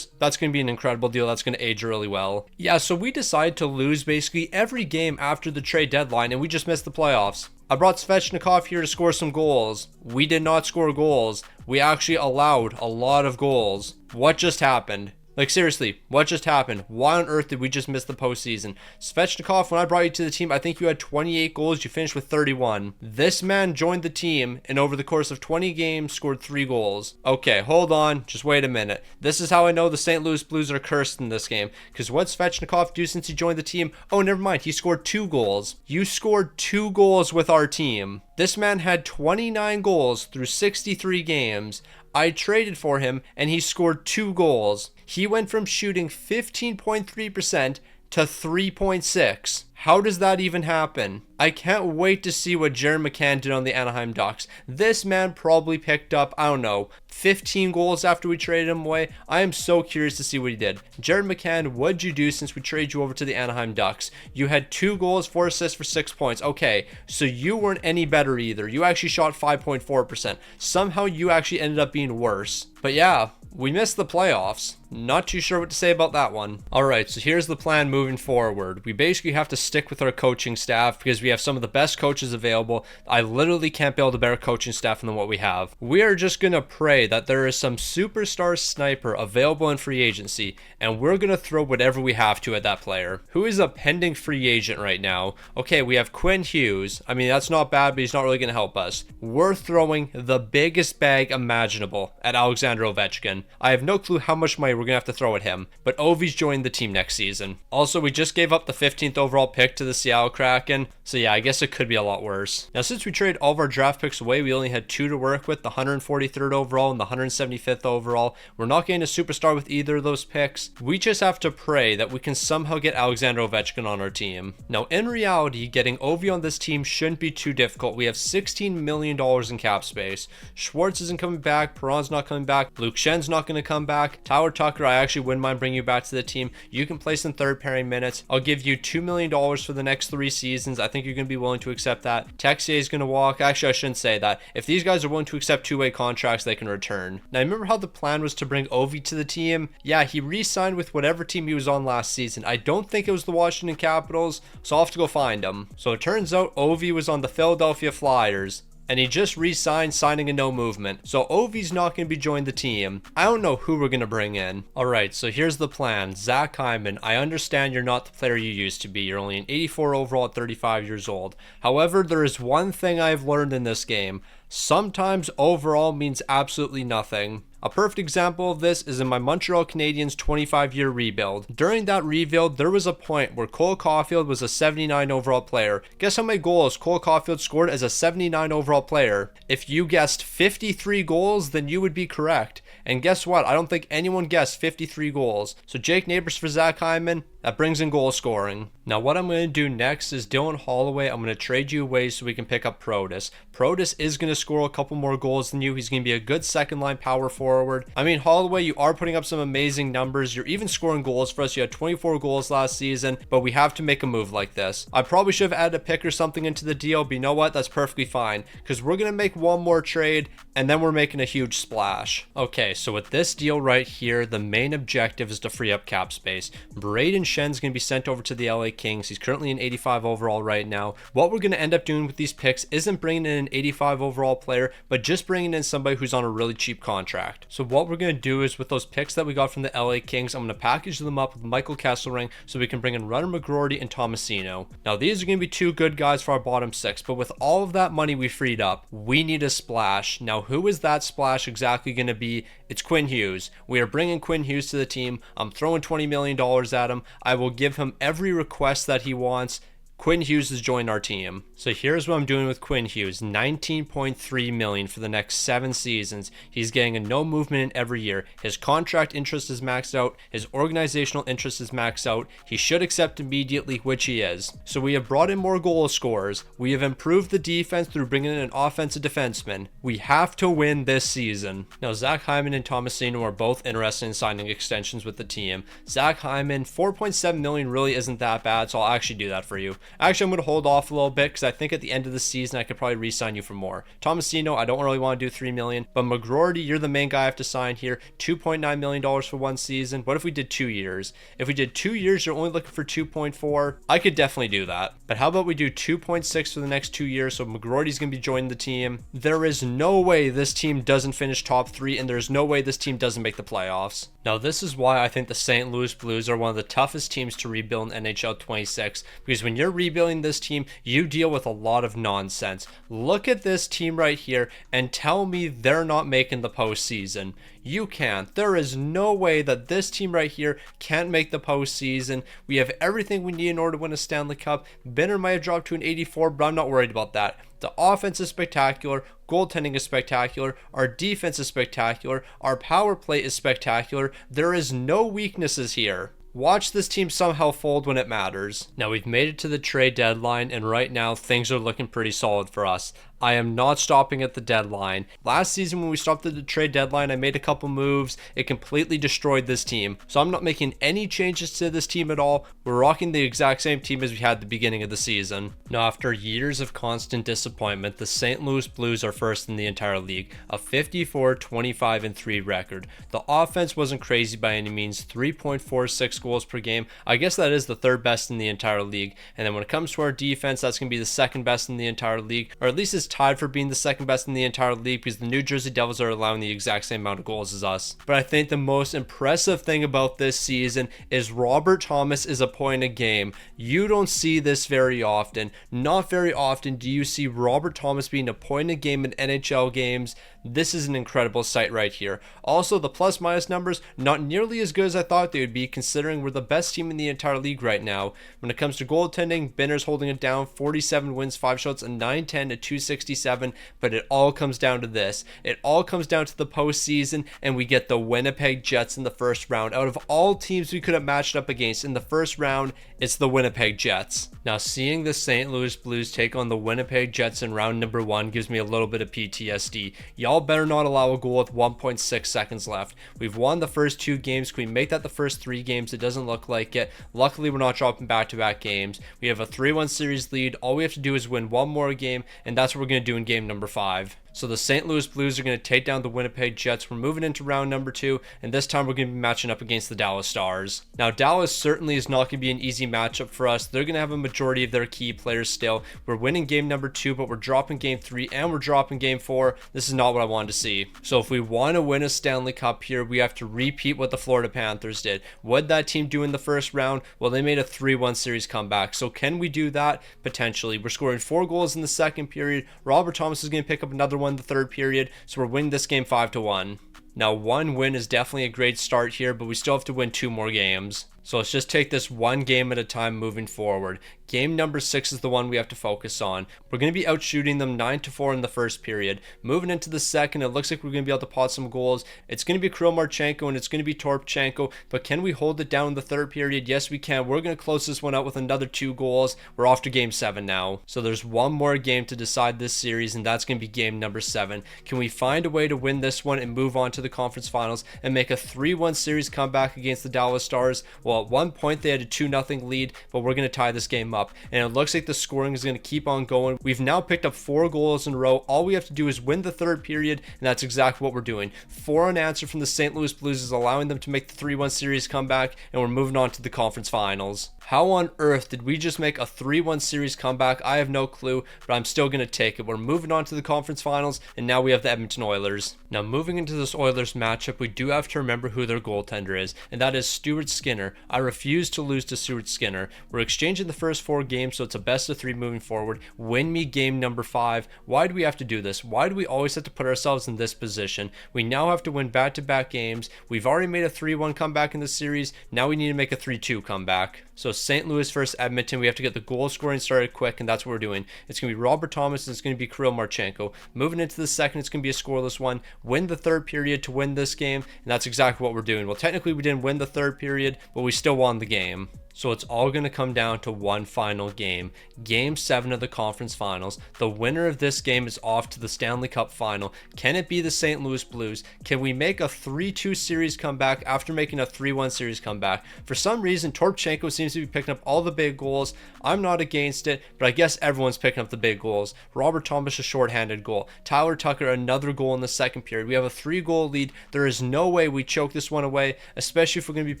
That's going to be an incredible deal. That's going to age really well. Yeah, so we decided to lose basically every game after the trade deadline, and we just missed the playoffs. I brought Svechnikov here to score some goals. We did not score goals. We actually allowed a lot of goals. What just happened? Like, seriously, what just happened? Why on earth did we just miss the postseason? Svechnikov, when I brought you to the team, I think you had 28 goals. You finished with 31. This man joined the team and over the course of 20 games scored 3 goals. Okay, hold on. Just wait a minute. This is how I know the St. Louis Blues are cursed in this game. Because what Svechnikov do since he joined the team? Oh, never mind. He scored 2 goals. You scored 2 goals with our team. This man had 29 goals through 63 games. I traded for him and he scored 2 goals. He went from shooting 15.3% to 3.6. How does that even happen? I can't wait to see what Jared McCann did on the Anaheim Ducks. This man probably picked up, I don't know, 15 goals after we traded him away. I am so curious to see what he did. Jared McCann, what'd you do since we traded you over to the Anaheim Ducks? You had 2 goals, 4 assists for 6 points. Okay, so you weren't any better either. You actually shot 5.4%. Somehow you actually ended up being worse. But yeah, we missed the playoffs. Not too sure what to say about that one. Alright, so here's the plan moving forward. We basically have to stick with our coaching staff because we have some of the best coaches available. I literally can't build a better coaching staff than what we have. We are just going to pray that there is some superstar sniper available in free agency, and we're going to throw whatever we have to at that player. Who is a pending free agent right now? Okay, we have Quinn Hughes. I mean, that's not bad, but he's not really going to help us. We're throwing the biggest bag imaginable at Alexander Ovechkin. I have no clue how much money we're going to have to throw at him, but Ovi's joining the team next season. Also, we just gave up the 15th overall pick to the Seattle Kraken, so yeah, I guess it could be a lot worse. Now, since we traded all of our draft picks away, we only had 2 to work with, the 143rd overall and the 175th overall. We're not getting a superstar with either of those picks. We just have to pray that we can somehow get Alexander Ovechkin on our team. Now, in reality, getting Ovi on this team shouldn't be too difficult. We have $16 million in cap space. Schwartz isn't coming back. Perron's not coming back. Luke Schen's not going to come back. Tyler Tucker, I actually wouldn't mind bringing you back to the team. You can play some third pairing minutes. I'll give you $2 million for the next 3 seasons. I think you're going to be willing to accept that. Texier is going to walk. Actually, I shouldn't say that. If these guys are willing to accept 2-way contracts, they can return. Now, remember how the plan was to bring Ovi to the team? Yeah, he re-signed with whatever team he was on last season. I don't think it was the Washington Capitals, so I'll have to go find him. So it turns out Ovi was on the Philadelphia Flyers, and he just re-signed, signing a no movement. So Ovi's not going to be joining the team. I don't know who we're going to bring in. Alright, so here's the plan. Zach Hyman, I understand you're not the player you used to be. You're only an 84 overall at 35 years old. However, there is one thing I've learned in this game. Sometimes overall means absolutely nothing. A perfect example of this is in my Montreal Canadiens 25-year rebuild. During that rebuild, there was a point where Cole Caulfield was a 79 overall player. Guess how many goals Cole Caulfield scored as a 79 overall player? If you guessed 53 goals, then you would be correct. And guess what? I don't think anyone guessed 53 goals. So Jake Neighbors for Zach Hyman, that brings in goal scoring. Now what I'm going to do next is Dylan Holloway, I'm going to trade you away so we can pick up Protas. Protas is going to score a couple more goals than you. He's going to be a good second line power forward. I mean, Holloway, you are putting up some amazing numbers. You're even scoring goals for us. You had 24 goals last season, but we have to make a move like this. I probably should have added a pick or something into the deal, but you know what? That's perfectly fine because we're going to make one more trade and then we're making a huge splash. Okay, so with this deal right here, the main objective is to free up cap space. Braden Schen's going to be sent over to the LA Kings. He's currently an 85 overall right now. What we're going to end up doing with these picks isn't bringing in an 85 overall player, but just bringing in somebody who's on a really cheap contract. So what we're going to do is with those picks that we got from the LA Kings, I'm going to package them up with Michael Kesselring so we can bring in Runner McGroarty and Tomasino. Now these are going to be 2 good guys for our bottom 6, but with all of that money we freed up, we need a splash. Now who is that splash exactly going to be? It's Quinn Hughes. We are bringing Quinn Hughes to the team. I'm throwing $20 million at him. I will give him every request that he wants. Quinn Hughes is joining our team. So here's what I'm doing with Quinn Hughes. $19.3 million for the next 7 seasons. He's getting a no movement in every year. His contract interest is maxed out. His organizational interest is maxed out. He should accept immediately, which he is. So we have brought in more goal scorers. We have improved the defense through bringing in an offensive defenseman. We have to win this season. Now Zach Hyman and Tomasino are both interested in signing extensions with the team. Zach Hyman, $4.7 million really isn't that bad, so I'll actually do that for you. Actually, I'm going to hold off a little bit because I think at the end of the season I could probably re-sign you for more. Tomasino, I don't really want to do $3 million, but McGroarty, you're the main guy I have to sign here. $2.9 million for 1 season. What if we did 2 years? If we did 2 years, you're only looking for 2.4. I could definitely do that. But how about we do 2.6 for the next 2 years? So McGroarty's going to be joining the team. There is no way this team doesn't finish top 3, and there's no way this team doesn't make the playoffs. Now, this is why I think the St. Louis Blues are one of the toughest teams to rebuild in NHL 26, because when you're rebuilding this team, you deal with a lot of nonsense. Look at this team right here and tell me they're not making the postseason. You can't. There is no way that this team right here can't make the postseason. We have everything we need in order to win a Stanley Cup. Benner might have dropped to an 84, but I'm not worried about that. The offense is spectacular. Goaltending is spectacular. Our defense is spectacular. Our power play is spectacular. There is no weaknesses here. Watch this team somehow fold when it matters. Now we've made it to the trade deadline, and right now things are looking pretty solid for us. I am not stopping at the deadline. Last season when we stopped at the trade deadline, I made a couple moves. It completely destroyed this team. So I'm not making any changes to this team at all. We're rocking the exact same team as we had at the beginning of the season. Now after years of constant disappointment, the St. Louis Blues are first in the entire league. A 54-25-3 record. The offense wasn't crazy by any means. 3.46 goals per game. I guess that is the 3rd best in the entire league. And then when it comes to our defense, that's going to be the 2nd best in the entire league. Or at least it's is tied for being the second best in the entire league because the New Jersey Devils are allowing the exact same amount of goals as us. But I think the most impressive thing about this season is Robert Thomas is a point a game. You don't see this very often. Not very often do you see Robert Thomas being a point a game in NHL games. This is an incredible sight right here. Also, the plus minus numbers, not nearly as good as I thought they would be, considering we're the best team in the entire league right now. When it comes to goaltending, Binner's holding it down, 47 wins, 5 shots, and 910 to 267, but it all comes down to this. It all comes down to the postseason, and we get the Winnipeg Jets in the first round. Out of all teams we could have matched up against in the first round, it's the Winnipeg Jets. Now, seeing the St. Louis Blues take on the Winnipeg Jets in round number 1 gives me a little bit of PTSD. Y'all better not allow a goal with 1.6 seconds left. We've won the first 2 games. Can we make that the first 3 games? It doesn't look like it. Luckily, we're not dropping back-to-back games. We have a 3-1 series lead. All we have to do is win one more game, and that's what we're going to do in game number 5. So the St. Louis Blues are going to take down the Winnipeg Jets. We're moving into round number 2, and this time we're going to be matching up against the Dallas Stars. Now, Dallas certainly is not going to be an easy matchup for us. They're going to have a majority of their key players still. We're winning game number 2, but we're dropping game 3, and we're dropping game 4. This is not what I wanted to see. So if we want to win a Stanley Cup here, we have to repeat what the Florida Panthers did. What did that team do in the first round? Well, they made a 3-1 series comeback. So can we do that? Potentially. We're scoring 4 goals in the second period. Robert Thomas is going to pick up another one in the third period. So we're winning this game 5-1. Now, 1 win is definitely a great start here, but we still have to win 2 more games. So let's just take this one game at a time moving forward. Game number 6 is the one we have to focus on. We're going to be out shooting them 9-4 in the first period. Moving into the second, it looks like we're going to be able to pot some goals. It's going to be Kirill Marchenko and it's going to be Torpchenko, but can we hold it down in the third period? Yes, we can. We're going to close this one out with another 2 goals. We're off to game 7 now. So there's one more game to decide this series, and that's going to be game number 7. Can we find a way to win this one and move on to the conference finals and make a 3-1 series comeback against the Dallas Stars? Well, at one point they had a 2-0 lead, but we're going to tie this game up, and it looks like the scoring is going to keep on going. We've now picked up 4 goals in a row. All we have to do is win the third period, and that's exactly what we're doing. 4 unanswered from the St. Louis Blues is allowing them to make the 3-1 series comeback, and we're moving on to the conference finals. How on earth did we just make a 3-1 series comeback? I have no clue, but I'm still going to take it. We're moving on to the conference finals, and now we have the Edmonton Oilers. Now, moving into this Oilers matchup, we do have to remember who their goaltender is, and that is Stuart Skinner. I refuse to lose to Stuart Skinner. We're exchanging the first 4 games, so it's a best of 3 moving forward. Win me game number 5. Why do we have to do this? Why do we always have to put ourselves in this position? We now have to win back-to-back games. We've already made a 3-1 comeback in the series. Now we need to make a 3-2 comeback. So St. Louis versus Edmonton, we have to get the goal scoring started quick, and that's what we're doing. It's going to be Robert Thomas, and it's going to be Kirill Marchenko. Moving into the second, it's going to be a scoreless one. Win the third period to win this game, and that's exactly what we're doing. Well, technically we didn't win the third period, but we still won the game. So it's all going to come down to one final game. Game 7 of the conference finals. The winner of this game is off to the Stanley Cup final. Can it be the St. Louis Blues? Can we make a 3-2 series comeback after making a 3-1 series comeback? For some reason, Torpchenko seems to be picking up all the big goals. I'm not against it, but I guess everyone's picking up the big goals. Robert Thomas, a shorthanded goal. Tyler Tucker, another goal in the second period. We have a 3-goal lead. There is no way we choke this one away, especially if we're going to be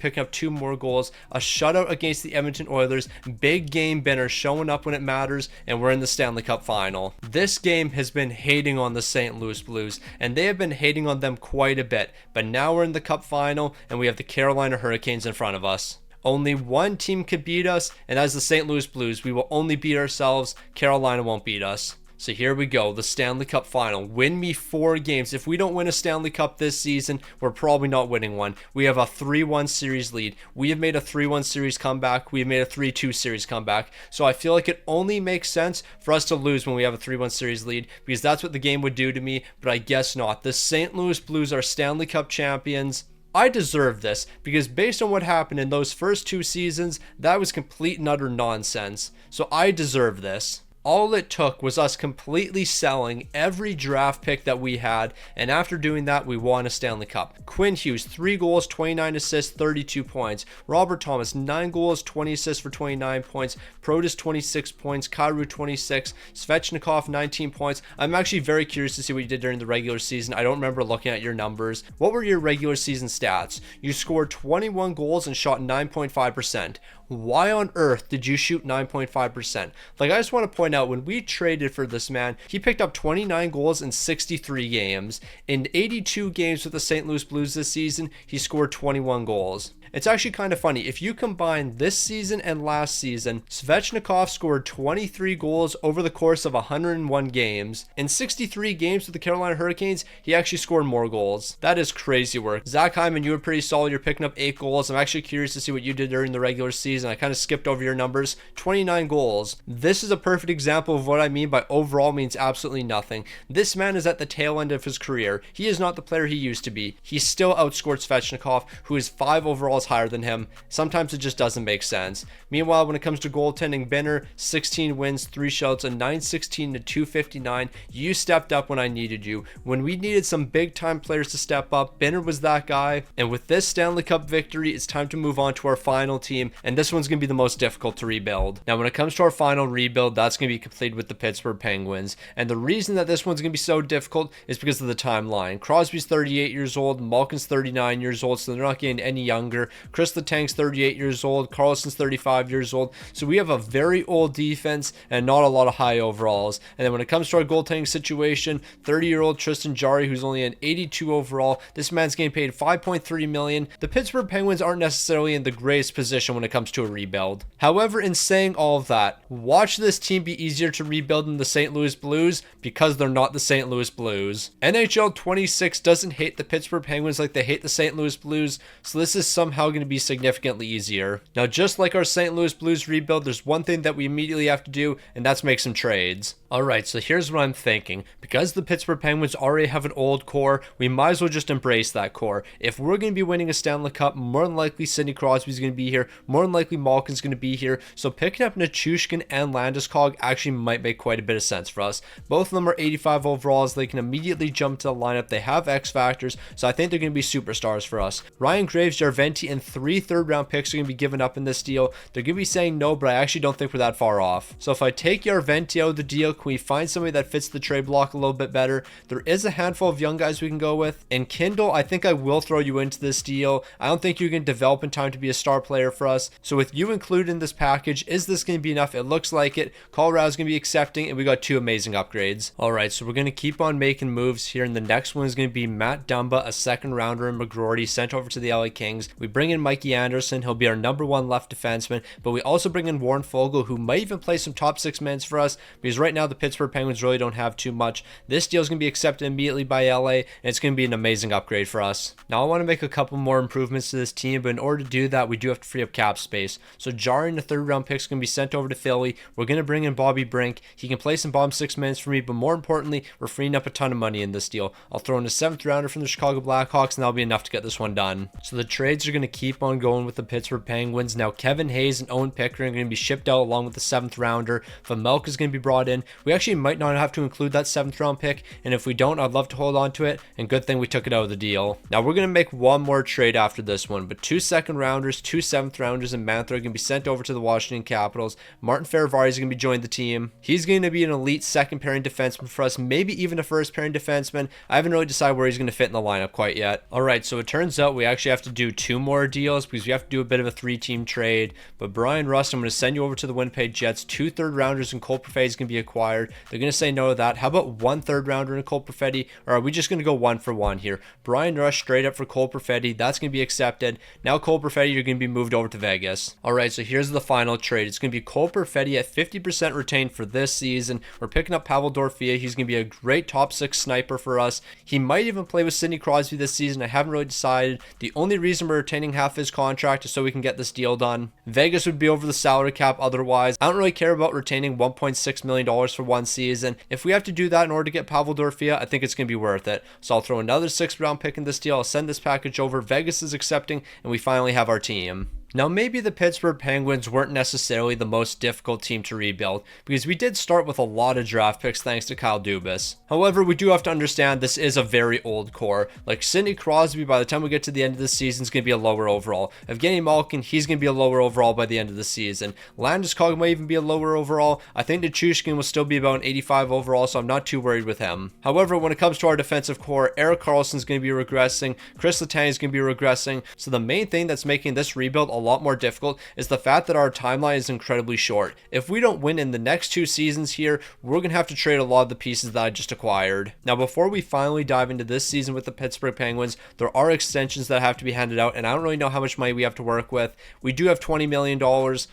picking up 2 more goals. A shutout against the Edmonton Oilers. Big game Benner showing up when it matters, and we're in the Stanley Cup final. This game has been hating on the St. Louis Blues, and they have been hating on them quite a bit, but now we're in the Cup final, and we have the Carolina Hurricanes in front of us. Only one team could beat us, and that's the St. Louis Blues. We will only beat ourselves. Carolina won't beat us. So here we go, the Stanley Cup final. Win me 4 games. If we don't win a Stanley Cup this season, we're probably not winning one. We have a 3-1 series lead. We have made a 3-1 series comeback. We have made a 3-2 series comeback. So I feel like it only makes sense for us to lose when we have a 3-1 series lead, because that's what the game would do to me, but I guess not. The St. Louis Blues are Stanley Cup champions. I deserve this, because based on what happened in those first 2 seasons, that was complete and utter nonsense. So I deserve this. All it took was us completely selling every draft pick that we had, and after doing that, we won a Stanley Cup. Quinn Hughes, 3 goals, 29 assists, 32 points. Robert Thomas, 9 goals, 20 assists for 29 points. Protas, 26 points. Kyrou, 26. Svechnikov, 19 points. I'm actually very curious to see what you did during the regular season. I don't remember looking at your numbers. What were your regular season stats? You scored 21 goals and shot 9.5%. why on earth did you shoot 9.5%? Like, I just want to point out, when we traded for this man, he picked up 29 goals in 63 games. In 82 games with the St. Louis Blues this season, he scored 21 goals. It's actually kind of funny. If you combine this season and last season, Svechnikov scored 23 goals over the course of 101 games. In 63 games with the Carolina Hurricanes, he actually scored more goals. That is crazy work. Zach Hyman, you were pretty solid. You're picking up 8 goals. I'm actually curious to see what you did during the regular season. I kind of skipped over your numbers. 29 goals. This is a perfect example of what I mean by overall means absolutely nothing. This man is at the tail end of his career. He is not the player he used to be. He still outscored Svechnikov, who is 5 overalls higher than him. Sometimes it just doesn't make sense. Meanwhile, when it comes to goaltending, Benner, 16 wins, 3 shutouts, a 916 to 259. You stepped up when I needed you. When we needed some big time players to step up, Benner was that guy. And with this Stanley Cup victory, it's time to move on to our final team, and this one's going to be the most difficult to rebuild. Now, when it comes to our final rebuild, that's going to be completed with the Pittsburgh Penguins. And the reason that this one's going to be so difficult is because of the timeline. Crosby's 38 years old, Malkin's 39 years old, so they're not getting any younger. Chris Letang's 38 years old, Carlson's 35 years old. So we have a very old defense and not a lot of high overalls. And then when it comes to our goaltending situation, 30-year-old Tristan Jarry, who's only an 82 overall, this man's getting paid $5.3 million. The Pittsburgh Penguins aren't necessarily in the greatest position when it comes to a rebuild. However, in saying all of that, watch this team be easier to rebuild than the St. Louis Blues because they're not the St. Louis Blues. NHL 26 doesn't hate the Pittsburgh Penguins like they hate the St. Louis Blues, so this is somehow going to be significantly easier. Now, just like our St. Louis Blues rebuild, there's one thing that we immediately have to do, and that's make some trades. Alright, so here's what I'm thinking. Because the Pittsburgh Penguins already have an old core, we might as well just embrace that core. If we're going to be winning a Stanley Cup, more than likely Sidney Crosby's going to be here, more than likely Malkin's going to be here, so picking up Nichushkin and Landeskog actually might make quite a bit of sense for us. Both of them are 85 overalls, they can immediately jump to the lineup, they have X factors, so I think they're going to be superstars for us. Ryan Graves, Jarventi, and 3 third-round picks are going to be given up in this deal. They're going to be saying no, but I actually don't think we're that far off. So if I take Jarventi out of the deal, can we find somebody that fits the trade block a little bit better? There is a handful of young guys we can go with. And Kindle, I think I will throw you into this deal. I don't think you can develop in time to be a star player for us. So with you included in this package, is this going to be enough? It looks like it. Colorado's going to be accepting, and we got 2 amazing upgrades. All right, so we're going to keep on making moves here, and the next one is going to be Matt Dumba, a second rounder in McGroarty, sent over to the LA Kings. We bring in Mikey Anderson. He'll be our #1 left defenseman, but we also bring in Warren Foegele, who might even play some top 6 minutes for us, because right now the Pittsburgh Penguins really don't have too much. This deal is going to be accepted immediately by LA, and it's going to be an amazing upgrade for us. Now, I want to make a couple more improvements to this team, but in order to do that, we do have to free up cap space. So Jarry and the 3rd-round pick is going to be sent over to Philly. We're going to bring in Bobby Brink. He can play some bottom 6 minutes for me, but more importantly, we're freeing up a ton of money in this deal. I'll throw in a 7th rounder from the Chicago Blackhawks, and that'll be enough to get this one done. So the trades are going to keep on going with the Pittsburgh Penguins. Now, Kevin Hayes and Owen Pickering are going to be shipped out along with the 7th rounder. Vamelka is going to be brought in. We actually might not have to include that 7th round pick, and if we don't, I'd love to hold on to it, and good thing we took it out of the deal. Now, we're going to make one more trade after this one, but 2 2nd rounders, 2 7th rounders, and Mantha are going to be sent over to the Washington Capitals. Martin Ferravari is going to be joining the team. He's going to be an elite 2nd pairing defenseman for us, maybe even a 1st pairing defenseman. I haven't really decided where he's going to fit in the lineup quite yet. Alright, so it turns out we actually have to do 2 more deals because we have to do a bit of a 3-team trade, but Brian Rust, I'm going to send you over to the Winnipeg Jets. 2 3rd rounders and Cole Perfetti is going to be acquired. They're going to say no to that. How about 1 3rd rounder and Cole Perfetti, or are we just going to go 1 for 1 here? Brian Rush straight up for Cole Perfetti. That's going to be accepted. Now Cole Perfetti, you're going to be moved over to Vegas. Alright, so here's the final trade. It's going to be Cole Perfetti at 50% retained for this season. We're picking up Pavel Dorofeyev. He's going to be a great top 6 sniper for us. He might even play with Sidney Crosby this season. I haven't really decided. The only reason we're retaining half his contract is so we can get this deal done. Vegas would be over the salary cap otherwise. I don't really care about retaining $1.6 million for 1 season. If we have to do that in order to get Pavel Dorofeyev, I think it's going to be worth it. So I'll throw another 6th round pick in this deal. I'll send this package over. Vegas is accepting, and we finally have our team. Now, maybe the Pittsburgh Penguins weren't necessarily the most difficult team to rebuild, because we did start with a lot of draft picks thanks to Kyle Dubas. However, we do have to understand this is a very old core. Like Sidney Crosby, by the time we get to the end of the season, is going to be a lower overall. Evgeny Malkin, he's going to be a lower overall by the end of the season. Landeskog might even be a lower overall. I think Nichushkin will still be about an 85 overall, so I'm not too worried with him. However, when it comes to our defensive core, Erik Karlsson's going to be regressing. Chris Letang is going to be regressing. So the main thing that's making this rebuild a lot more difficult is the fact that our timeline is incredibly short. If we don't win in the next 2 seasons here, we're going to have to trade a lot of the pieces that I just acquired. Now, before we finally dive into this season with the Pittsburgh Penguins, there are extensions that have to be handed out, and I don't really know how much money we have to work with. We do have $20 million,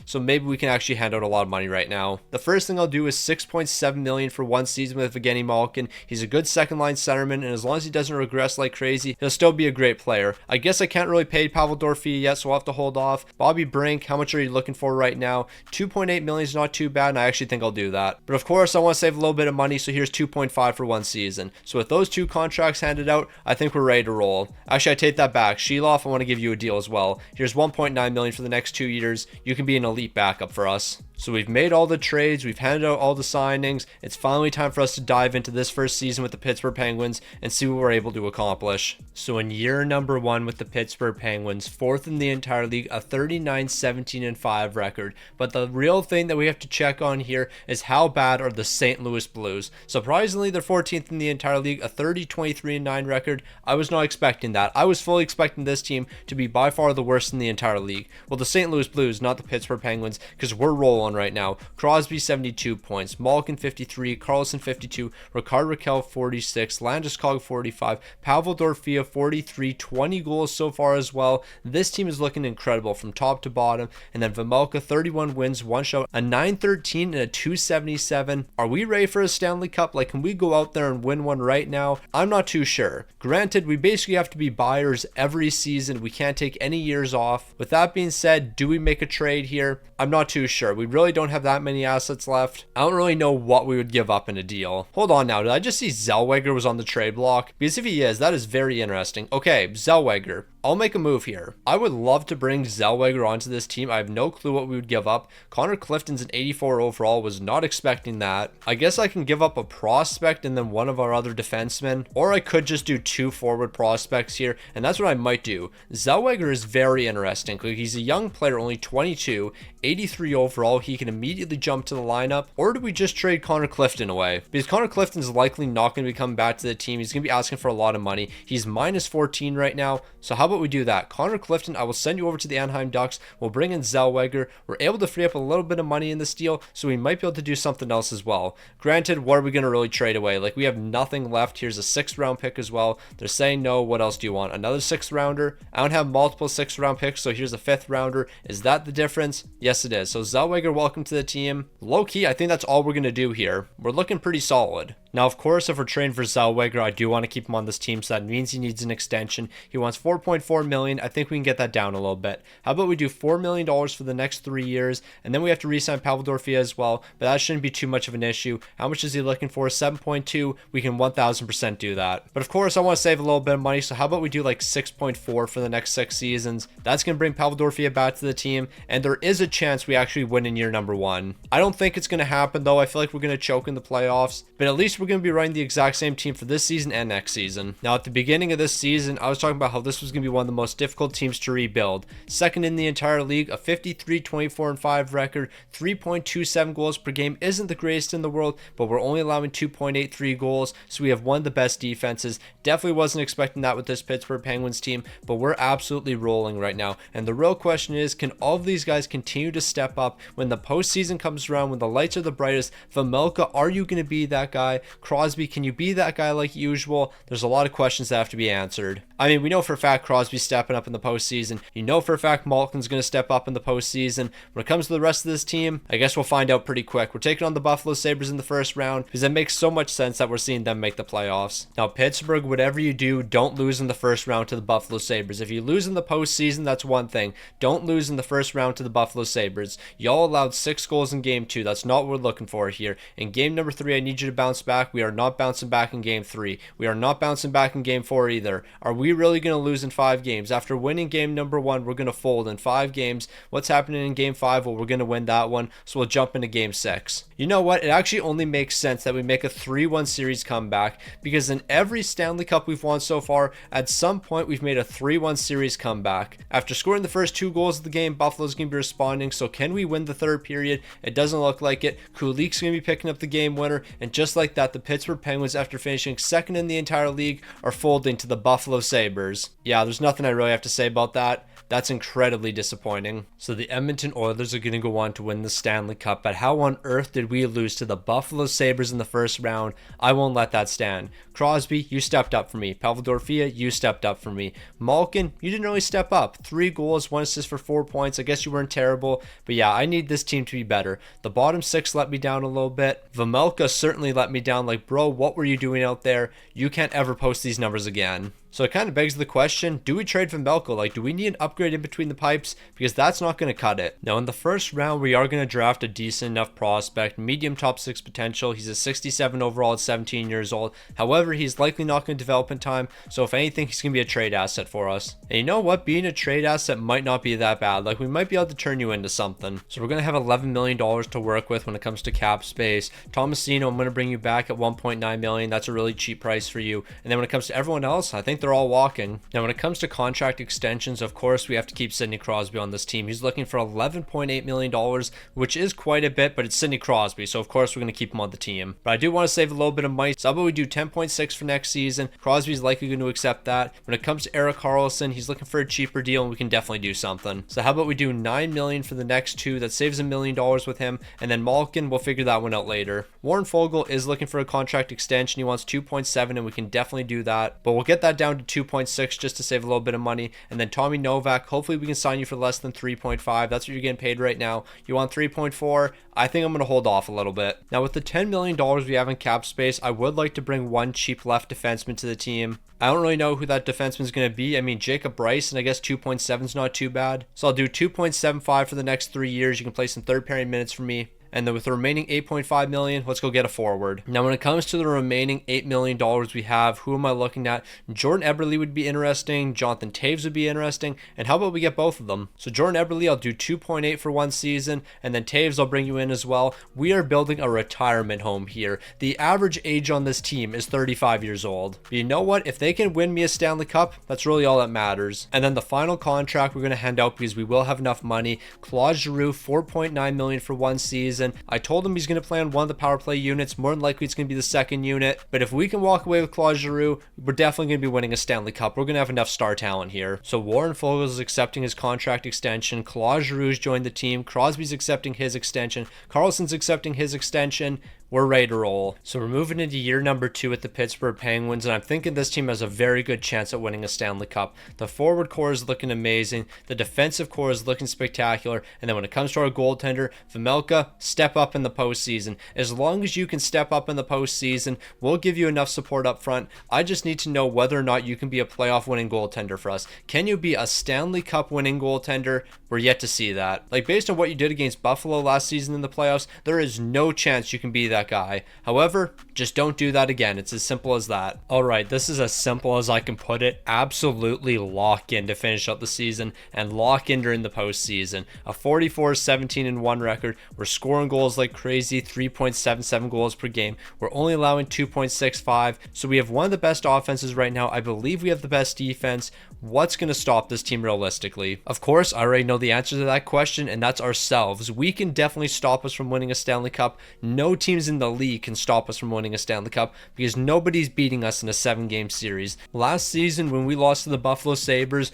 so maybe we can actually hand out a lot of money right now. The first thing I'll do is $6.7 million for 1 season with Evgeny Malkin. He's a good second line centerman, and as long as he doesn't regress like crazy, he'll still be a great player. I guess I can't really pay Pavel Dorofeyev yet, so we'll have to hold off. Bobby Brink, how much are you looking for right now? $2.8 million is not too bad, and I actually think I'll do that. But of course, I want to save a little bit of money, so here's $2.5 for 1 season. So with those 2 contracts handed out, I think we're ready to roll. Actually, I take that back. Sheloff, I want to give you a deal as well. Here's $1.9 million for the next 2 years. You can be an elite backup for us. So we've made all the trades, we've handed out all the signings. It's finally time for us to dive into this first season with the Pittsburgh Penguins and see what we're able to accomplish. So in year number 1 with the Pittsburgh Penguins, 4th in the entire league, a 39-17-5 record. But the real thing that we have to check on here is how bad are the St. Louis Blues. Surprisingly, they're 14th in the entire league, a 30-23-9 record. I was not expecting that. I was fully expecting this team to be by far the worst in the entire league. Well, the St. Louis Blues, not the Pittsburgh Penguins, because we're rolling right now. Crosby 72 points, Malkin 53, Carlson 52, Rickard Rakell 46, Landeskog 45, Pavel Dorofeyev 43, 20 goals so far as well. This team is looking incredible from top to bottom. And then Vejmelka 31 wins, 1 shutout, a 913 and a 277. Are we ready for a Stanley Cup? Like, can we go out there and win one right now? I'm not too sure. Granted, we basically have to be buyers every season. We can't take any years off. With that being said, do we make a trade here? I'm not too sure. We really don't have that many assets left. I don't really know what we would give up in a deal. Hold on now. Did I just see Zellweger was on the trade block? Because if he is, that is very interesting. Okay, Zellweger. I'll make a move here. I would love to bring Zellweger onto this team. I have no clue what we would give up. Connor Clifton's an 84 overall. Was not expecting that. I guess I can give up a prospect and then one of our other defensemen. Or I could just do 2 forward prospects here. And that's what I might do. Zellweger is very interesting. He's a young player, only 22, 83 overall. He can immediately jump to the lineup. Or do we just trade Connor Clifton away? Because Connor Clifton's likely not going to be coming back to the team. He's going to be asking for a lot of money. He's minus 14 right now. So how about we do that? Connor Clifton, I will send you over to the Anaheim Ducks. We'll bring in Zellweger. We're able to free up a little bit of money in this deal, so we might be able to do something else as well. Granted, what are we going to really trade away? Like, we have nothing left. Here's a 6th round pick as well. They're saying no. What else do you want? Another 6th rounder? I don't have multiple 6th round picks, so here's a 5th rounder. Is that the difference? Yes, it is. So Zellweger, welcome to the team. Low key, I think that's all we're going to do here. We're looking pretty solid. Now, of course, if we're trading for Zellweger, I do want to keep him on this team, so that means he needs an extension. He wants $4.4 million. I think we can get that down a little bit. How about we do $4 million for the next 3 years, and then we have to re-sign Pavel Dorofeyev as well, but that shouldn't be too much of an issue. How much is he looking for? 7.2. We can 1000% do that. But of course, I want to save a little bit of money, so how about we do like 6.4 for the next 6 seasons? That's going to bring Pavel Dorofeyev back to the team, and there is a chance we actually win in year number 1. I don't think it's going to happen, though. I feel like we're going to choke in the playoffs, but at least we're going to be running the exact same team for this season and next season. Now, at the beginning of this season, I was talking about how this was going to be one of the most difficult teams to rebuild. 2nd in the entire league, a 53-24-5 record, 3.27 goals per game isn't the greatest in the world, but we're only allowing 2.83 goals, so we have one of the best defenses. Definitely wasn't expecting that with this Pittsburgh Penguins team, but we're absolutely rolling right now. And the real question is, can all of these guys continue to step up when the postseason comes around, when the lights are the brightest? Vejmelka, are you going to be that guy? Crosby, can you be that guy like usual? There's a lot of questions that have to be answered. I mean, we know for a fact Crosby's stepping up in the postseason. You know for a fact Malkin's going to step up in the postseason. When it comes to the rest of this team, I guess we'll find out pretty quick. We're taking on the Buffalo Sabres in the first round because it makes so much sense that we're seeing them make the playoffs. Now, Pittsburgh, whatever you do, don't lose in the first round to the Buffalo Sabres. If you lose in the postseason, that's one thing. Don't lose in the first round to the Buffalo Sabres. Y'all allowed 6 goals in game 2. That's not what we're looking for here. In game number 3, I need you to bounce back. We are not bouncing back in game 3. We are not bouncing back in game 4 either. Are we really going to lose in 5 games? After winning game number 1, we're going to fold in 5 games. What's happening in game 5? Well, we're going to win that one, so we'll jump into game 6. You know what? It actually only makes sense that we make a 3-1 series comeback, because in every Stanley Cup we've won so far, at some point we've made a 3-1 series comeback. After scoring the first 2 goals of the game, Buffalo's going to be responding, so can we win the 3rd period? It doesn't look like it. Kulik's going to be picking up the game winner, and just like that, that the Pittsburgh Penguins, after finishing second in the entire league, are folding to the Buffalo Sabres. Yeah, there's nothing I really have to say about that. That's incredibly disappointing. So the Edmonton Oilers are going to go on to win the Stanley Cup, but how on earth did we lose to the Buffalo Sabres in the first round? I won't let that stand. Crosby, you stepped up for me. Pavel, you stepped up for me. Malkin, you didn't really step up. 3 goals, 1 assist for 4 points. I guess you weren't terrible, but yeah, I need this team to be better. The bottom 6 let me down a little bit. Vejmelka certainly let me down. Like, bro, what were you doing out there? You can't ever post these numbers again. So it kind of begs the question, do we trade Vejmelka? Like, do we need an upgrade in between the pipes? Because that's not going to cut it. Now, in the first round, we are going to draft a decent enough prospect, medium top 6 potential. He's a 67 overall at 17 years old. However, he's likely not going to develop in time. So if anything, he's going to be a trade asset for us. And you know what? Being a trade asset might not be that bad. Like, we might be able to turn you into something. So we're going to have $11 million to work with when it comes to cap space. Tomasino, I'm going to bring you back at $1.9 million. That's a really cheap price for you. And then when it comes to everyone else, I think they're all walking. Now, when it comes to contract extensions, of course, we have to keep Sidney Crosby on this team. He's looking for $11.8 million, which is quite a bit, but it's Sidney Crosby, so of course we're going to keep him on the team. But I do want to save a little bit of money, so how about we do 10.6 for next season? Crosby's likely going to accept that. When it comes to Erik Karlsson, he's looking for a cheaper deal, and we can definitely do something. So how about we do $9 million for the next 2? That saves $1 million with him, and then Malkin, we'll figure that one out later. Warren Foegele is looking for a contract extension. He wants 2.7, and we can definitely do that, but we'll get that down to 2.6 just to save a little bit of money. And then Tommy Novak, hopefully we can sign you for less than 3.5. That's what you're getting paid right now. You want 3.4? I think I'm going to hold off a little bit. Now, with the $10 million we have in cap space, I would like to bring one cheap left defenseman to the team. I don't really know who that defenseman is going to be. I mean, Jacob Bryce, and I guess 2.7 is not too bad. So I'll do 2.75 for the next 3 years. You can play some third pairing minutes for me. And then with the remaining $8.5 million, let's go get a forward. Now, when it comes to the remaining $8 million we have, who am I looking at? Jordan Eberle would be interesting. Jonathan Toews would be interesting. And how about we get both of them? So Jordan Eberle, I'll do 2.8 for 1 season. And then Toews, I'll bring you in as well. We are building a retirement home here. The average age on this team is 35 years old. But you know what? If they can win me a Stanley Cup, that's really all that matters. And then the final contract we're going to hand out, because we will have enough money. Claude Giroux, $4.9 million for 1 season. I told him he's going to play on one of the power play units. More than likely, it's going to be the second unit. But if we can walk away with Claude Giroux, we're definitely going to be winning a Stanley Cup. We're going to have enough star talent here. So Warren Foegele is accepting his contract extension. Claude Giroux's joined the team. Crosby's accepting his extension. Karlsson's accepting his extension. We're ready to roll. So we're moving into year number 2 at the Pittsburgh Penguins, and I'm thinking this team has a very good chance at winning a Stanley Cup. The forward core is looking amazing. The defensive core is looking spectacular. And then when it comes to our goaltender, Vejmelka, step up in the postseason. As long as you can step up in the postseason, we'll give you enough support up front. I just need to know whether or not you can be a playoff winning goaltender for us. Can you be a Stanley Cup winning goaltender? We're yet to see that. Like, based on what you did against Buffalo last season in the playoffs, there is no chance you can be that guy. However, just don't do that again. It's as simple as that. All right, this is as simple as I can put it. Absolutely lock in to finish out the season and lock in during the postseason. A 44-17-1 record. We're scoring goals like crazy, 3.77 goals per game. We're only allowing 2.65. So we have one of the best offenses right now. I believe we have the best defense. What's going to stop this team realistically? Of course, I already know the answer to that question, and that's ourselves. We can definitely stop us from winning a Stanley Cup. No teams in the league can stop us from winning a Stanley Cup because nobody's beating us in a 7-game series. Last season, when we lost to the Buffalo Sabres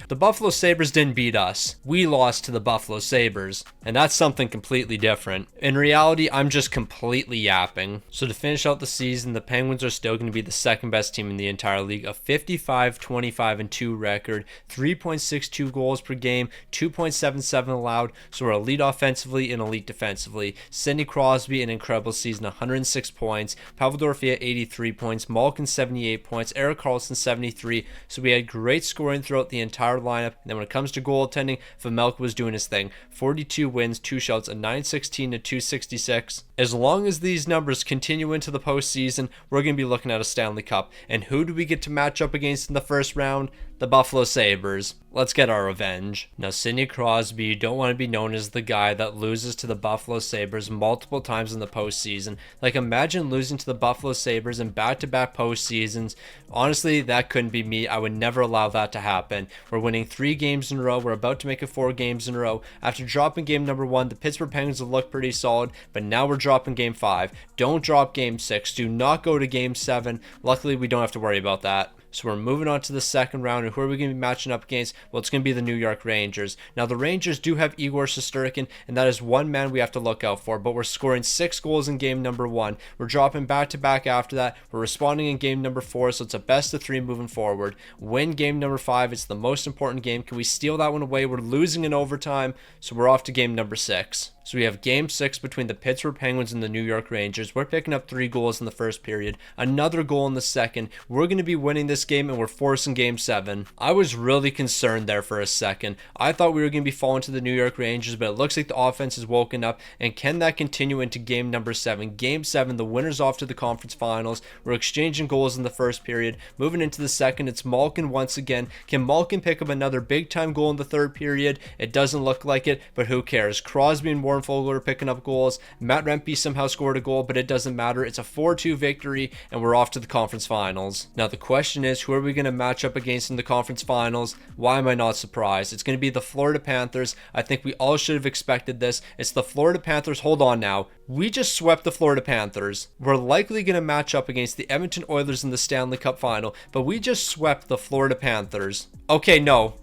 didn't beat us. We lost to the Buffalo Sabres, and that's something completely different. In reality, I'm just completely yapping. So to finish out the season, the Penguins are still going to be the second best team in the entire league. A 55-25-2 record, 3.62 goals per game, 2.77 allowed. So we're elite offensively and elite defensively. Sidney Crosby, an incredible season, 106 points. Pavel, 83 points. Malkin, 78 points. Erik Karlsson, 73. So we had great scoring throughout the entire lineup. And then when it comes to goaltending, Vejmelka was doing his thing. 42 wins, 2 shouts, a 916 to 266. As long as these numbers continue into the postseason, we're going to be looking at a Stanley Cup. And who do we get to match up against in the first round? The Buffalo Sabres. Let's get our revenge. Now, Sidney Crosby, you don't want to be known as the guy that loses to the Buffalo Sabres multiple times in the postseason. Like, imagine losing to the Buffalo Sabres in back-to-back postseasons. Honestly, that couldn't be me. I would never allow that to happen. We're winning 3 games in a row. We're about to make it 4 games in a row. After dropping game number 1, the Pittsburgh Penguins have looked pretty solid, but now we're dropping game 5. Don't drop game 6. Do not go to game 7. Luckily, we don't have to worry about that. So we're moving on to the second round, and who are we going to be matching up against? Well, it's going to be the New York Rangers. Now, the Rangers do have Igor Shesterkin, and that is one man we have to look out for, but we're scoring 6 goals in game number 1. We're dropping back-to-back after that. We're responding in game number 4, so it's a best of 3 moving forward. Win game number 5. It's the most important game. Can we steal that one away? We're losing in overtime, so we're off to game number 6. So we have game 6 between the Pittsburgh Penguins and the New York Rangers. We're picking up 3 goals in the first period, another goal in the second. We're going to be winning this game, and we're forcing game 7. I was really concerned there for a second. I thought we were going to be falling to the New York Rangers, but it looks like the offense has woken up. And can that continue into game number 7? Game 7, the winner's off to the conference finals. We're exchanging goals in the first period. Moving into the second, it's Malkin once again. Can Malkin pick up another big-time goal in the third period? It doesn't look like it, but who cares? Crosby and Warren Foegele are picking up goals. Matt Rempe somehow scored a goal, but it doesn't matter. It's a 4-2 victory, and we're off to the conference finals. Now, the question is, who are we going to match up against in the conference finals? Why am I not surprised? It's going to be the Florida Panthers. I think we all should have expected this. It's the Florida Panthers. Hold on now. We just swept the Florida Panthers. We're likely going to match up against the Edmonton Oilers in the Stanley Cup final, but we just swept the Florida Panthers. Okay, no,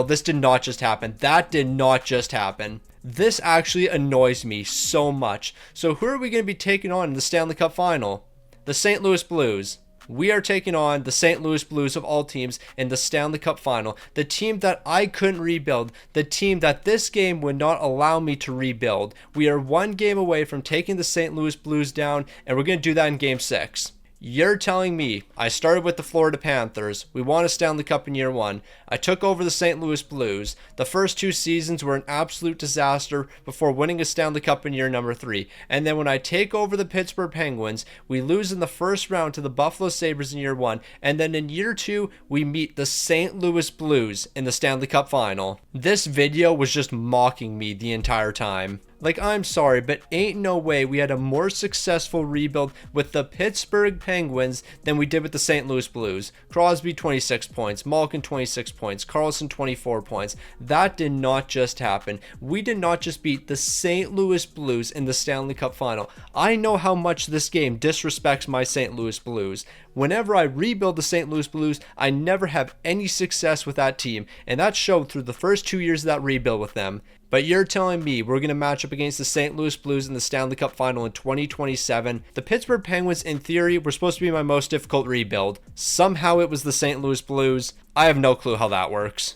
this did not just happen. That did not just happen. This actually annoys me so much. So who are we going to be taking on in the Stanley Cup final? The St. Louis Blues. We are taking on the St. Louis Blues of all teams in the Stanley Cup final. The team that I couldn't rebuild. The team that this game would not allow me to rebuild. We are 1 game away from taking the St. Louis Blues down, and we're going to do that in game 6. You're telling me I started with the Florida Panthers. We won a Stanley Cup in year 1. I took over the St. Louis Blues. The first 2 seasons were an absolute disaster before winning a Stanley Cup in year number 3. And then when I take over the Pittsburgh Penguins, we lose in the first round to the Buffalo Sabres in year 1. And then in year 2, we meet the St. Louis Blues in the Stanley Cup final. This video was just mocking me the entire time. Like, I'm sorry, but ain't no way we had a more successful rebuild with the Pittsburgh Penguins than we did with the St. Louis Blues. Crosby, 26 points. Malkin, 26 points. Carlson, 24 points. That did not just happen. We did not just beat the St. Louis Blues in the Stanley Cup final. I know how much this game disrespects my St. Louis Blues. Whenever I rebuild the St. Louis Blues, I never have any success with that team, and that showed through the first 2 years of that rebuild with them. But you're telling me we're going to match up against the St. Louis Blues in the Stanley Cup final in 2027. The Pittsburgh Penguins, in theory, were supposed to be my most difficult rebuild. Somehow it was the St. Louis Blues. I have no clue how that works.